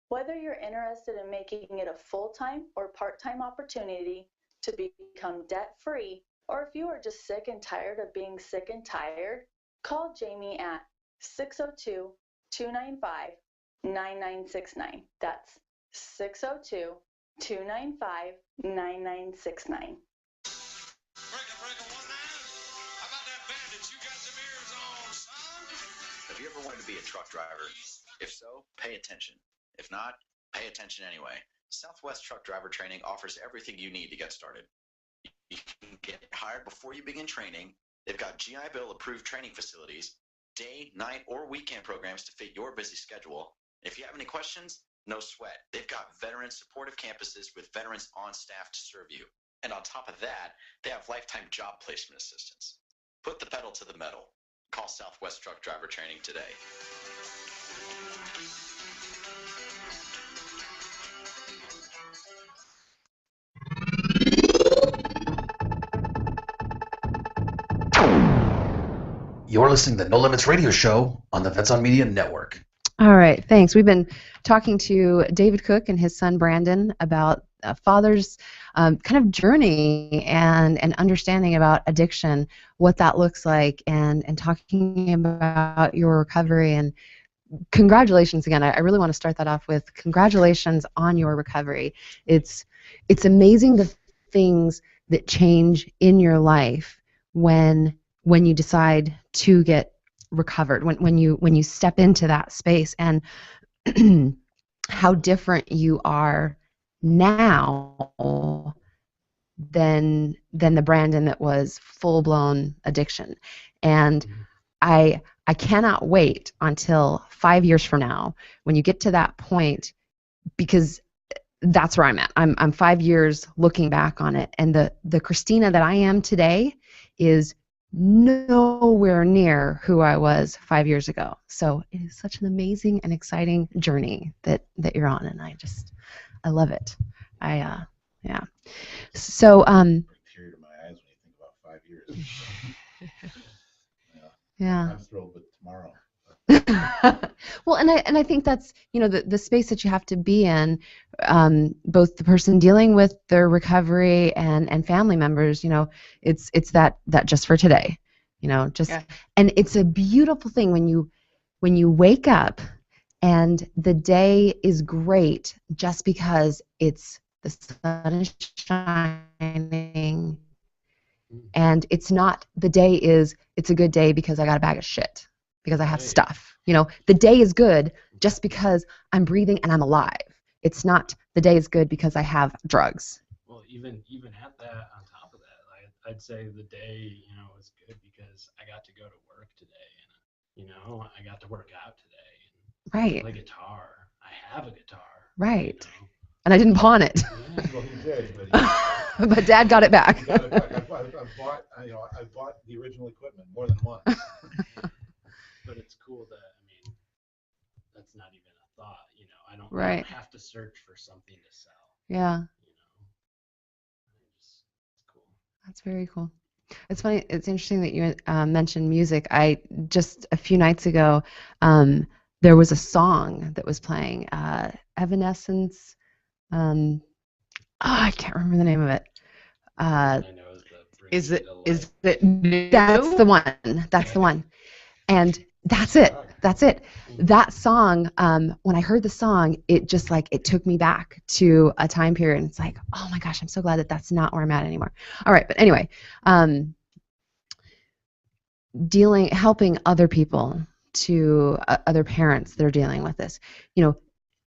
Speaker 7: Whether you're interested in making it a full-time or part-time opportunity to become debt-free, or if you are just sick and tired of being sick and tired, call Jamie at 602-295-9969. That's 602-295-9969.
Speaker 8: Have you ever wanted to be a truck driver? If so, pay attention. If not, pay attention anyway. Southwest Truck Driver Training offers everything you need to get started. You can get hired before you begin training. They've got GI Bill approved training facilities, day, night, or weekend programs to fit your busy schedule. If you have any questions, no sweat. They've got veteran supportive campuses with veterans on staff to serve you. And on top of that, they have lifetime job placement assistance. Put the pedal to the metal. Call Southwest Truck Driver Training today.
Speaker 9: You're listening to the No Limits Radio Show on the Vets on Media Network.
Speaker 2: All right, thanks. We've been talking to David Cook and his son Brandon about a father's kind of journey and understanding about addiction, what that looks like, and talking about your recovery. And congratulations again. I really want to start that off with congratulations on your recovery. It's amazing the things that change in your life when you decide to get recovered, when you step into that space, and how different you are now than the Brandon that was full-blown addiction. And I cannot wait until 5 years from now when you get to that point, because that's where I'm at. I'm 5 years looking back on it, and the Christina that I am today is nowhere near who I was 5 years ago. So it is such an amazing and exciting journey that you're on, and I love it. Yeah. So
Speaker 3: Tear to my eyes when you think about 5 years.
Speaker 2: yeah.
Speaker 3: I'm thrilled with tomorrow.
Speaker 2: Well, and I think that's the space that you have to be in, both the person dealing with their recovery and family members. It's that just for today, and it's a beautiful thing when you wake up and the day is great just because the sun is shining, and it's not it's a good day because I got a bag of shit, because I have stuff. The day is good just because I'm breathing and I'm alive. It's not the day is good because I have drugs.
Speaker 4: Well, even at that, on top of that, I'd say the day, was good because I got to go to work today, and I got to work out today. And
Speaker 2: right.
Speaker 4: Play guitar. I have a guitar.
Speaker 2: Right. And I didn't pawn it.
Speaker 3: Yeah, well, he did,
Speaker 2: but Dad got it back.
Speaker 3: I bought the original equipment more than once.
Speaker 4: But it's cool that, that's not even a thought, I don't have to search for something to sell.
Speaker 2: Yeah.
Speaker 4: It's cool.
Speaker 2: That's very cool. It's funny. It's interesting that you mentioned music. Just a few nights ago, there was a song that was playing, Evanescence. I can't remember the name of it.
Speaker 4: I know
Speaker 5: Is it?
Speaker 2: That's the one. That's the one. And that's it. That song, when I heard the song, it just it took me back to a time period. And it's like, oh my gosh, I'm so glad that that's not where I'm at anymore. All right, but anyway, helping other people, other parents that are dealing with this,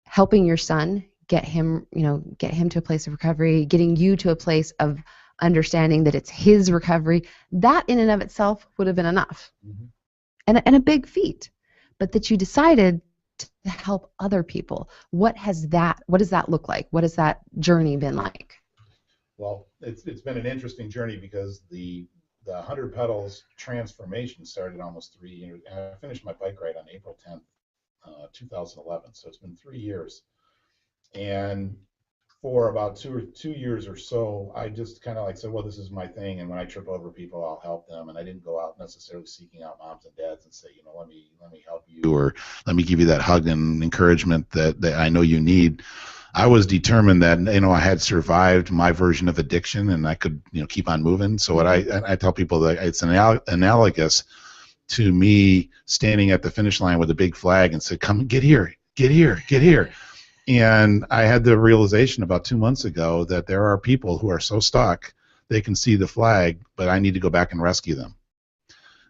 Speaker 2: helping your son, get him to a place of recovery, getting you to a place of understanding that it's his recovery, that in and of itself would have been enough.
Speaker 3: Mm-hmm.
Speaker 2: and a big feat, but that you decided to help other people. What does that look like? What has that journey been like?
Speaker 3: Well, it's been an interesting journey because the 100 Pedals transformation started almost 3 years, and I finished my bike ride on April 10th, 2011. So it's been 3 years, and for about 2 years or so, I just kind of like said, well, this is my thing, and when I trip over people, I'll help them. And I didn't go out necessarily seeking out moms and dads and say, let me help you, or let me give you that hug and encouragement that I know you need. I was determined that I had survived my version of addiction, and I could keep on moving. So what I tell people that it's analogous to me standing at the finish line with a big flag and said, "Come, get here, get here, get here." And I had the realization about 2 months ago that there are people who are so stuck they can see the flag, but I need to go back and rescue them.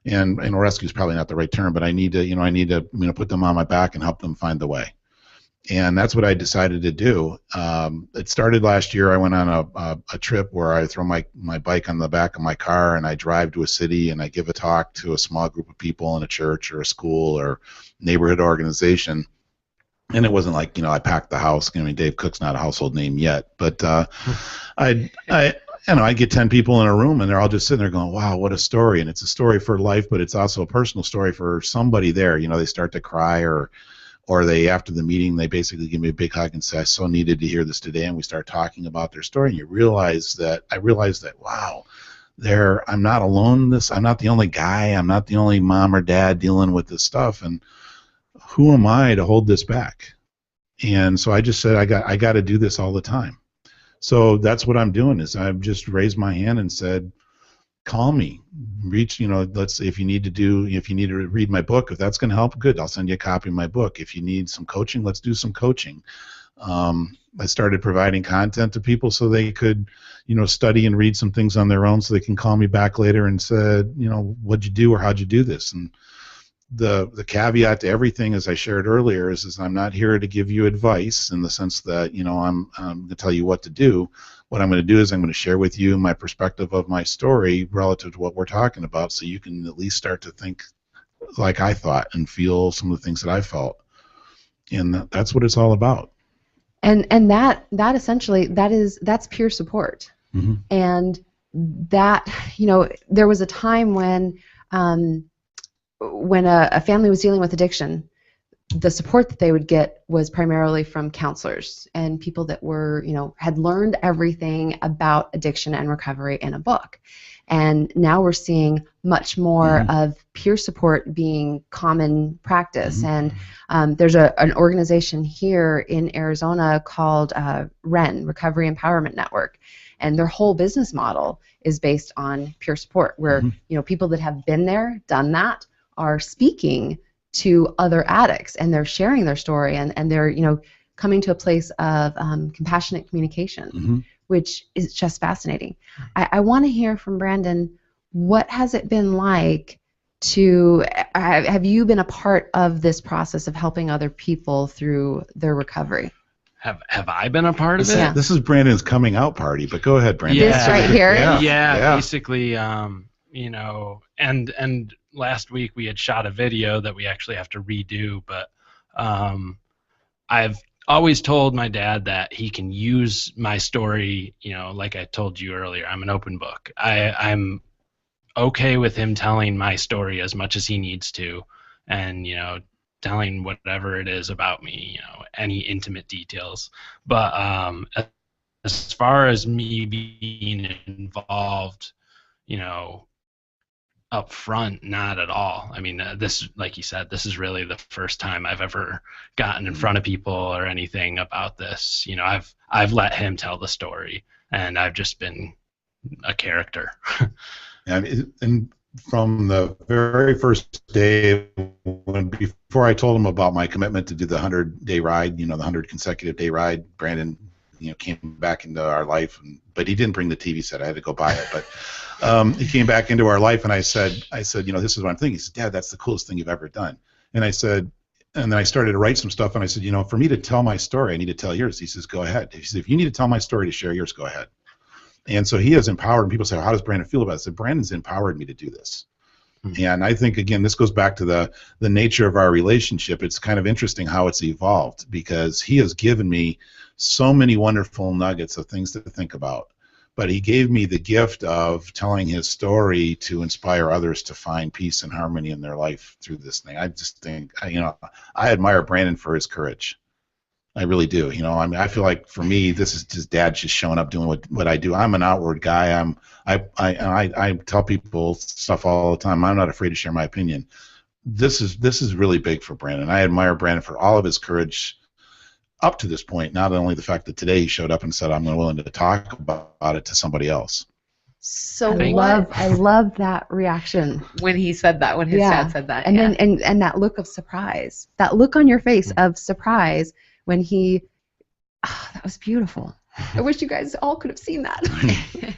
Speaker 3: And rescue is probably not the right term, but I need to put them on my back and help them find the way. And that's what I decided to do. It started last year. I went on a trip where I throw my bike on the back of my car and I drive to a city and I give a talk to a small group of people in a church or a school or neighborhood organization. And it wasn't like, I packed the house. Dave Cook's not a household name yet, but I get 10 people in a room and they're all just sitting there going, wow, what a story. And it's a story for life, but it's also a personal story for somebody there. They start to cry or they, after the meeting, they basically give me a big hug and say, I so needed to hear this today. And we start talking about their story. And I realized that, wow, I'm not alone. I'm not the only guy. I'm not the only mom or dad dealing with this stuff. And who am I to hold this back? And so I just said, I got to do this all the time. So that's what I'm doing is I've just raised my hand and said, call me, reach, let's say if you need to read my book, if that's going to help, good. I'll send you a copy of my book. If you need some coaching, let's do some coaching. I started providing content to people so they could, study and read some things on their own so they can call me back later and said, what'd you do or how'd you do this? And the caveat to everything, as I shared earlier, is I'm not here to give you advice in the sense that, I'm going to tell you what to do. What I'm going to do is I'm going to share with you my perspective of my story relative to what we're talking about so you can at least start to think like I thought and feel some of the things that I felt. And that's what it's all about.
Speaker 2: And that essentially, that's peer support. Mm-hmm. And that, there was a time when a family was dealing with addiction, the support that they would get was primarily from counselors and people that were, had learned everything about addiction and recovery in a book. And now we're seeing much more mm-hmm. of peer support being common practice. Mm-hmm. And there's an organization here in Arizona called REN, Recovery Empowerment Network. And their whole business model is based on peer support, where mm-hmm. People that have been there, done that, are speaking to other addicts, and they're sharing their story, and they're coming to a place of compassionate communication, mm-hmm. which is just fascinating. I want to hear from Brandon. What has it been like to have you been a part of this process of helping other people through their recovery?
Speaker 4: Have I been a part of it?
Speaker 2: Yeah.
Speaker 3: This is Brandon's coming out party, but go ahead, Brandon.
Speaker 2: This right here.
Speaker 4: Yeah. Basically, and last week we had shot a video that we actually have to redo, but I've always told my dad that he can use my story, like I told you earlier, I'm an open book. I'm okay with him telling my story as much as he needs to, and telling whatever it is about me, any intimate details. But as far as me being involved, up front, not at all. I mean, this, like you said, this is really the first time I've ever gotten in front of people or anything about this. I've let him tell the story, and I've just been a character.
Speaker 3: And from the very first day, before I told him about my commitment to do the 100-day ride, the 100 consecutive day ride, Brandon, came back into our life, but he didn't bring the TV set. I had to go buy it, but. He came back into our life, and I said, this is what I'm thinking. He said, Dad, that's the coolest thing you've ever done. And I said, and then I started to write some stuff, and I said, for me to tell my story, I need to tell yours. He says, go ahead. He said, if you need to tell my story to share yours, go ahead. And so he has empowered, and people say, well, how does Brandon feel about it? I said, Brandon's empowered me to do this. And I think, again, this goes back to the nature of our relationship. It's kind of interesting how it's evolved, because he has given me so many wonderful nuggets of things to think about. But he gave me the gift of telling his story to inspire others to find peace and harmony in their life through this thing. I just think, I admire Brandon for his courage. I really do. I mean, I feel like for me, this is just dad just showing up doing what I do. I'm an outward guy. I tell people stuff all the time. I'm not afraid to share my opinion. This is really big for Brandon. I admire Brandon for all of his courage up to this point. Not only the fact that today he showed up and said, I'm willing to talk about it to somebody else.
Speaker 5: So
Speaker 2: I love that reaction
Speaker 5: when he said that, when his dad said that,
Speaker 2: and then and that look of surprise, that look on your face of surprise when he, that was beautiful. I wish you guys all could have seen that.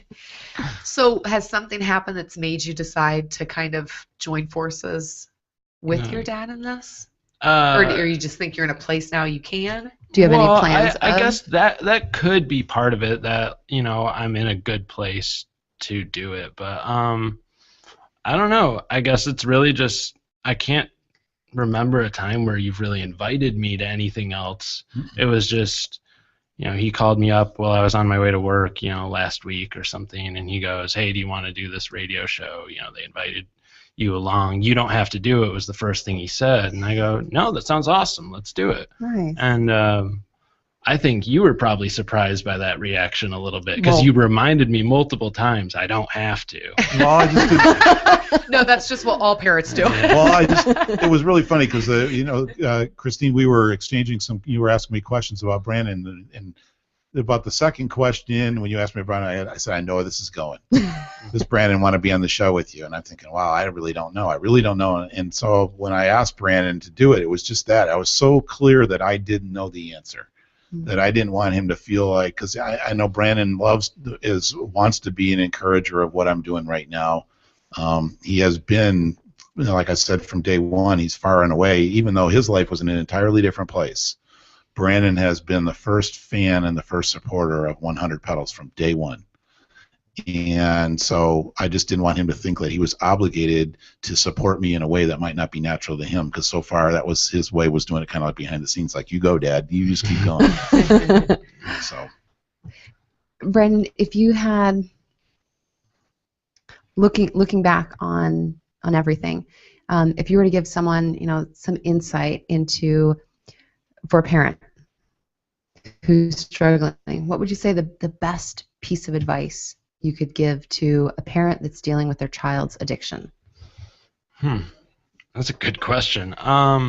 Speaker 5: So has something happened that's made you decide to kind of join forces with your dad in this? Or you just think you're in a place now you can?
Speaker 2: Do you have any plans?
Speaker 4: I guess that could be part of it, that, I'm in a good place to do it. But I don't know. I guess it's really just, I can't remember a time where you've really invited me to anything else. It was just, he called me up while I was on my way to work, last week or something, and he goes, hey, do you want to do this radio show? They invited you along. You don't have to do it, was the first thing he said. And I go, no, that sounds awesome. Let's do it.
Speaker 2: Nice.
Speaker 4: And I think you were probably surprised by that reaction a little bit, because you reminded me multiple times I don't have to.
Speaker 3: Well, I just didn't.
Speaker 5: No, that's just what all parents do.
Speaker 3: Well, it was really funny because, Christine, we were exchanging you were asking me questions about Brandon, and about the second question, when you asked me about Brandon, I said, I know where this is going. Does Brandon want to be on the show with you? And I'm thinking, wow, I really don't know. And so when I asked Brandon to do it, it was just that. I was so clear that I didn't know the answer. That I didn't want him to feel like, because I know Brandon wants to be an encourager of what I'm doing right now. He has been, like I said, from day one, he's far and away, even though his life was in an entirely different place. Brandon has been the first fan and the first supporter of 100 Pedals from day one. And so I just didn't want him to think that he was obligated to support me in a way that might not be natural to him, because so far that was his way, was doing it kind of like behind the scenes, like, you go, Dad, you just keep going. So,
Speaker 2: Brandon, if you had, looking back on everything, if you were to give someone, some insight into, for a parent who's struggling, what would you say the best piece of advice you could give to a parent that's dealing with their child's addiction?
Speaker 4: That's a good question.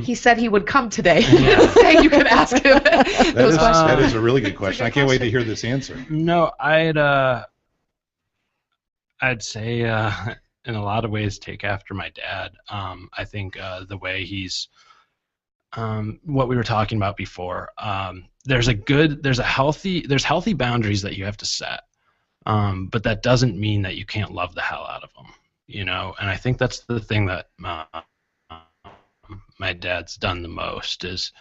Speaker 5: He said he would come today.
Speaker 4: Yeah.
Speaker 5: Saying you could ask him those questions.
Speaker 3: That is a really good question. I can't wait to hear this answer.
Speaker 4: No, I'd say in a lot of ways take after my dad. I think the way he's, what we were talking about before, there's healthy boundaries that you have to set, but that doesn't mean that you can't love the hell out of them, and I think that's the thing that my dad's done the most is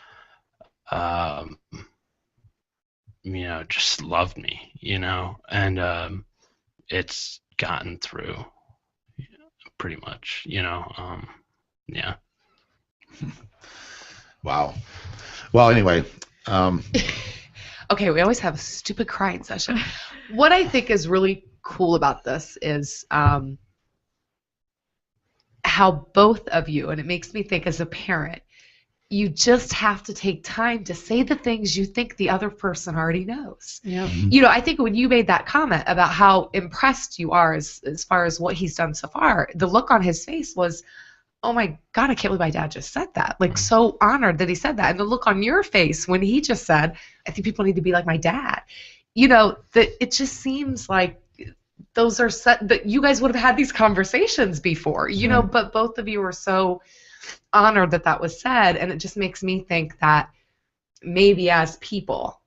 Speaker 4: just loved me, and it's gotten through pretty much, yeah.
Speaker 3: Wow. Well, anyway.
Speaker 5: Okay, we always have a stupid crying session. What I think is really cool about this is how both of you, and it makes me think as a parent, you just have to take time to say the things you think the other person already knows.
Speaker 2: Yeah.
Speaker 5: I think when you made that comment about how impressed you are as far as what he's done so far, the look on his face was, oh my God, I can't believe my dad just said that. Like, so honored that he said that. And the look on your face when he just said, I think people need to be like my dad. That it just seems like those are that you guys would have had these conversations before, but both of you were so honored that was said. And it just makes me think that maybe as people,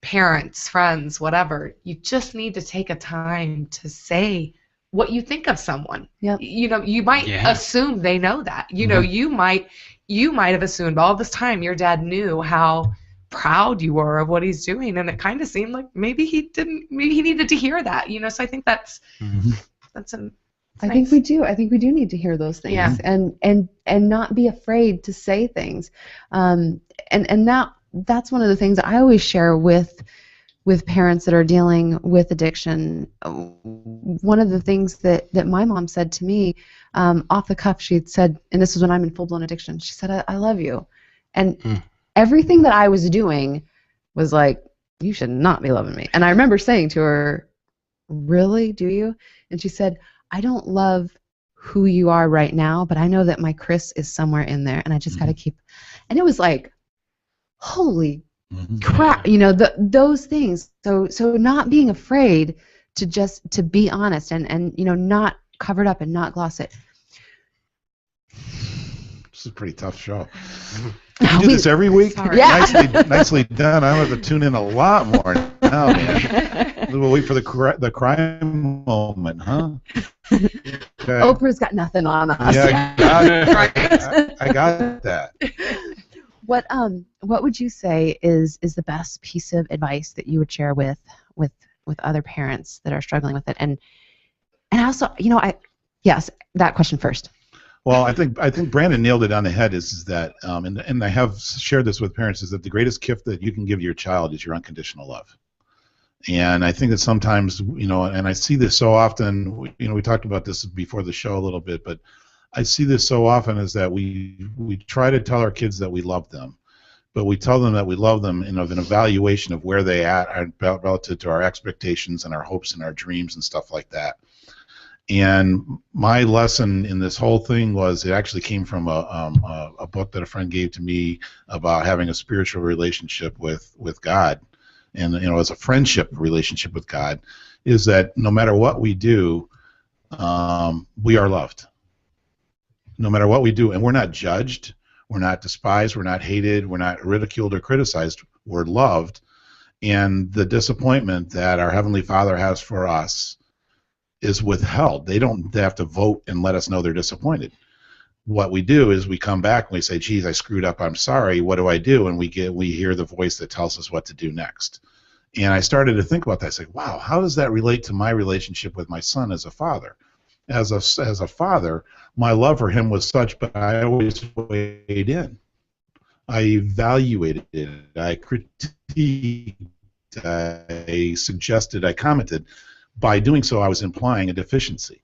Speaker 5: parents, friends, whatever, you just need to take a time to say what you think of someone.
Speaker 2: Yep.
Speaker 5: You might assume they know that. You might have assumed all this time your dad knew how proud you were of what he's doing, and it kind of seemed like maybe he needed to hear that. So I think that's
Speaker 2: I think we do. I think we do need to hear those things,
Speaker 5: Yeah.
Speaker 2: and not be afraid to say things. And that's one of the things that I always share with parents that are dealing with addiction. One of the things that my mom said to me, off the cuff, she had said, and this was when I'm in full-blown addiction, she said, I love you. And everything that I was doing was like, you should not be loving me. And I remember saying to her, really, do you? And she said, I don't love who you are right now, but I know that my Chris is somewhere in there, and I just got to keep. And it was like, holy crap, those things. So not being afraid to be honest and not cover it up and not gloss it.
Speaker 3: This is a pretty tough show. You do this every week?
Speaker 5: Sorry.
Speaker 2: Yeah.
Speaker 3: Nicely done. I have to tune in a lot more now, man. We'll wait for the crime moment, huh? Okay.
Speaker 2: Oprah's got nothing on us.
Speaker 3: Yeah, I got that.
Speaker 2: What would you say is the best piece of advice that you would share with other parents that are struggling with it? And also, yes, that question first.
Speaker 3: Well, I think Brandon nailed it on the head. Is that and I have shared this with parents, is that the greatest gift that you can give your child is your unconditional love. And I think that sometimes, and I see this so often. We talked about this before the show a little bit, but I see this so often is that we try to tell our kids that we love them, but we tell them that we love them in an evaluation of where they are relative to our expectations and our hopes and our dreams and stuff like that. And my lesson in this whole thing was, it actually came from a book that a friend gave to me about having a spiritual relationship with God, and as a friendship relationship with God, is that no matter what we do, we are loved. No matter what we do, and we're not judged, we're not despised, we're not hated, we're not ridiculed or criticized, we're loved. And the disappointment that our Heavenly Father has for us is withheld. They don't have to vote and let us know they're disappointed. What we do is we come back and we say, geez, I screwed up, I'm sorry, what do I do? And we hear the voice that tells us what to do next. And I started to think about that. I said, wow, how does that relate to my relationship with my son as a father? As a father, my love for him was such, but I always weighed in. I evaluated it. I critiqued. I suggested. I commented. By doing so, I was implying a deficiency.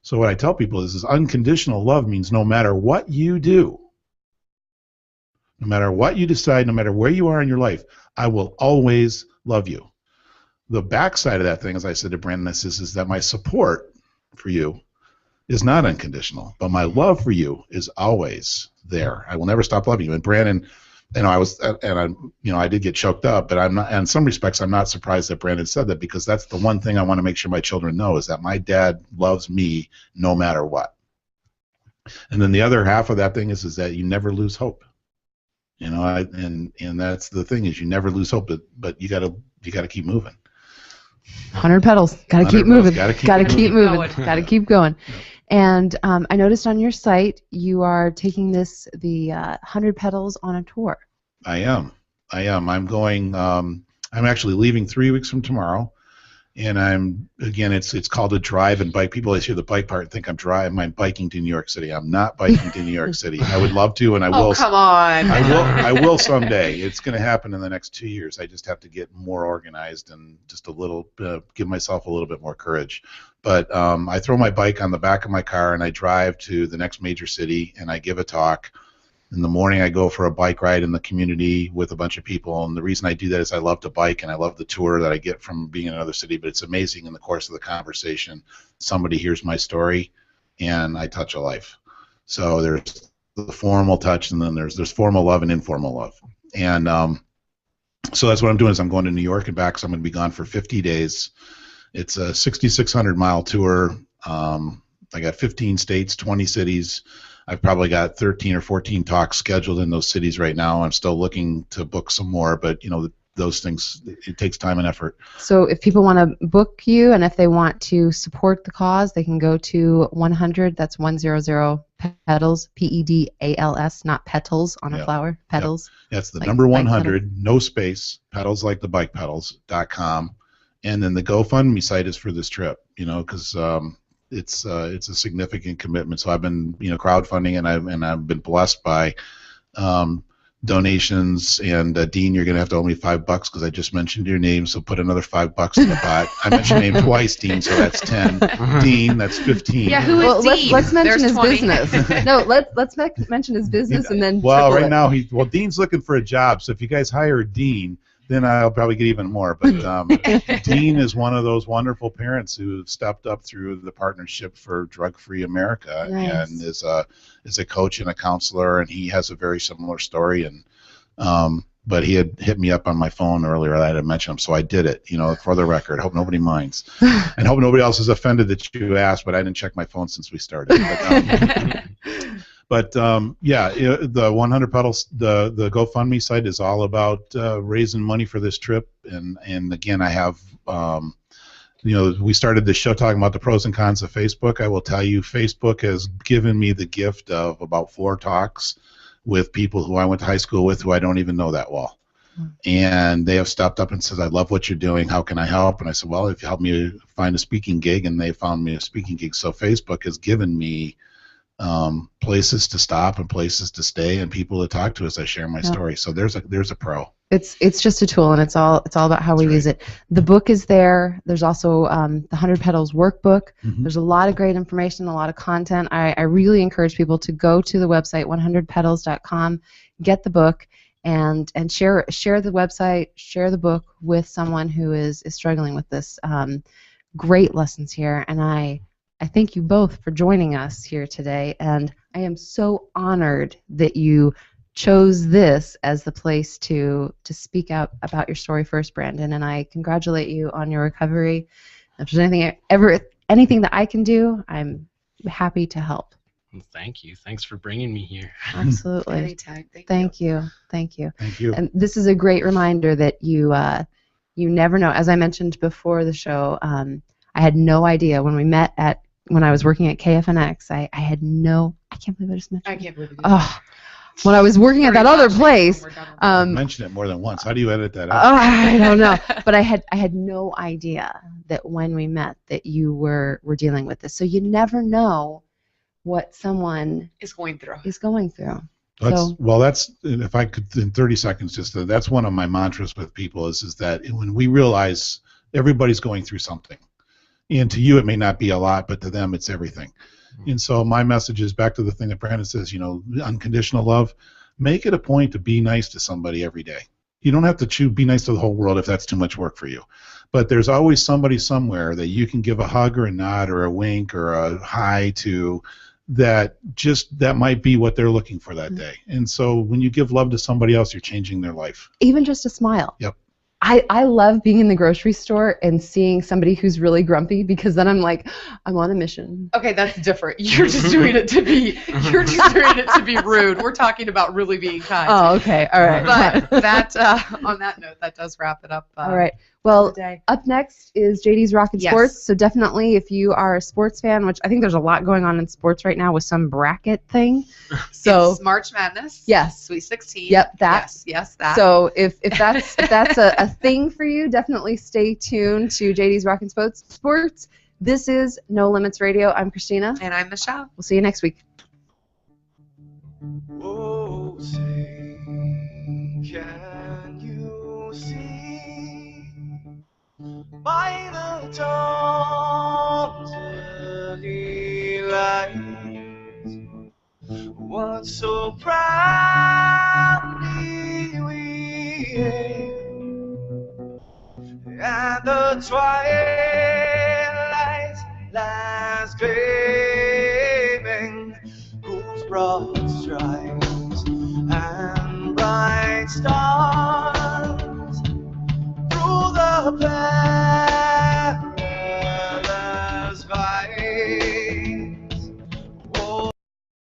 Speaker 3: So what I tell people is unconditional love means no matter what you do, no matter what you decide, no matter where you are in your life, I will always love you. The backside of that thing, as I said to Brandon, is that my support for you is not unconditional, but my love for you is always there. I will never stop loving you. And Brandon, I did get choked up, but I'm not. In some respects, I'm not surprised that Brandon said that, because that's the one thing I want to make sure my children know, is that my dad loves me no matter what. And then the other half of that thing is that you never lose hope. And that's the thing, is you never lose hope, but you gotta keep moving.
Speaker 2: 100 pedals. Got to keep moving. Got to keep moving.
Speaker 5: Going.
Speaker 2: Got to keep going. And I noticed on your site you are taking the 100 pedals on a tour.
Speaker 3: I am. I'm going. I'm actually leaving 3 weeks from tomorrow, and it's called a drive and bike. People always hear the bike part and think I'm biking to New York City. I'm not biking to New York City. I would love to, and I will.
Speaker 5: Oh, come on.
Speaker 3: I will someday. It's going to happen in the next 2 years. I just have to get more organized and just a little give myself a little bit more courage. But I throw my bike on the back of my car and I drive to the next major city and I give a talk. In the morning, I go for a bike ride in the community with a bunch of people, and the reason I do that is I love to bike and I love the tour that I get from being in another city. But it's amazing, in the course of the conversation, somebody hears my story and I touch a life. So there's the formal touch, and then there's formal love and informal love. And so that's what I'm doing, is I'm going to New York and back, so I'm going to be gone for 50 days. It's a 6,600-mile tour. I got 15 states, 20 cities. I've probably got 13 or 14 talks scheduled in those cities right now. I'm still looking to book some more, but those things, it takes time and effort.
Speaker 2: So if people want to book you, and if they want to support the cause, they can go to 100. That's 100 pedals, PEDALS, not petals on a flower. Pedals.
Speaker 3: Yep. That's the number 100, no space, pedals like the bike pedals.com. And then the GoFundMe site is for this trip, because it's a significant commitment. So I've been crowdfunding, and I've been blessed by donations. And Dean, you're gonna have to owe me $5 because I just mentioned your name. So put another $5 in the pot. I mentioned your name twice, Dean, so that's 10. Dean, that's 15.
Speaker 5: Yeah, who is Dean?
Speaker 2: Let's mention
Speaker 5: There's
Speaker 2: his
Speaker 5: 20.
Speaker 2: business. No, let's mention his business and then.
Speaker 3: Well, right
Speaker 2: it.
Speaker 3: now Dean's looking for a job. So if you guys hire Dean, then I'll probably get even more. But Dean is one of those wonderful parents who stepped up through the Partnership for Drug-Free America.
Speaker 2: Nice.
Speaker 3: And is a coach and a counselor, and he has a very similar story. And but he had hit me up on my phone earlier. I had to mention him, so I did it. For the record, hope nobody minds, and hope nobody else is offended that you asked. But I didn't check my phone since we started. But, the 100 Pedals, the GoFundMe site is all about raising money for this trip. And again, I have, we started this show talking about the pros and cons of Facebook. I will tell you, Facebook has given me the gift of about 4 talks with people who I went to high school with who I don't even know that well. And they have stepped up and said, I love what you're doing. How can I help? And I said, well, if you help me find a speaking gig, and they found me a speaking gig. So Facebook has given me places to stop and places to stay and people to talk to as I share my story. So there's a pro.
Speaker 2: It's just a tool, and it's all about how we use it. The book is there. There's also the 100 Pedals workbook.
Speaker 3: Mm-hmm.
Speaker 2: There's a lot of great information, a lot of content. I really encourage people to go to the website 100pedals.com, get the book, and share the website, share the book with someone who is struggling with this. Great lessons here, and I thank you both for joining us here today, and I am so honored that you chose this as the place to speak out about your story first, Brandon, and I congratulate you on your recovery. If there's anything that I can do, I'm happy to help.
Speaker 4: Well, thank you. Thanks for bringing me here.
Speaker 2: Absolutely.
Speaker 5: Anytime.
Speaker 2: Thank you.
Speaker 3: Thank you.
Speaker 2: And this is a great reminder that you never know. As I mentioned before the show, I had no idea when we met when I was working at KFNX. I had no. I can't believe I just mentioned.
Speaker 5: I can't believe it.
Speaker 2: Oh, when I was working at that other place.
Speaker 3: Mention it more than once. How do you edit that out?
Speaker 2: Oh, I don't know. But I had no idea that when we met that you were dealing with this. So you never know what someone
Speaker 5: is going through.
Speaker 3: That's if I could in 30 seconds that's one of my mantras with people is that when we realize everybody's going through something, and to you it may not be a lot, but to them it's everything. And so my message is back to the thing that Brandon says, unconditional love. Make it a point to be nice to somebody every day. You don't have to be nice to the whole world if that's too much work for you. But there's always somebody somewhere that you can give a hug or a nod or a wink or a hi to that might be what they're looking for that day. And so when you give love to somebody else, you're changing their life.
Speaker 2: Even just a smile.
Speaker 3: Yep.
Speaker 2: I love being in the grocery store and seeing somebody who's really grumpy, because then I'm like, I'm on a mission.
Speaker 5: Okay, that's different. You're just doing it to be rude. We're talking about really being kind.
Speaker 2: Oh, okay. All right.
Speaker 5: But that on that note, that does wrap it up.
Speaker 2: All right. Well, up next is JD's Rockin' Sports. So definitely, if you are a sports fan, which I think there's a lot going on in sports right now with some bracket thing. So
Speaker 5: it's March Madness.
Speaker 2: Yes.
Speaker 5: Sweet 16.
Speaker 2: Yep. That.
Speaker 5: Yes. That.
Speaker 2: So if that's a thing for you, definitely stay tuned to JD's Rockin' Sports. This is No Limits Radio. I'm Christina.
Speaker 5: And I'm Michelle.
Speaker 2: We'll see you next week.
Speaker 10: Oh, say, can you see by the dawn's early light what so proudly we hailed, and the twilight lies gleaming, whose broad stripes and bright stars through the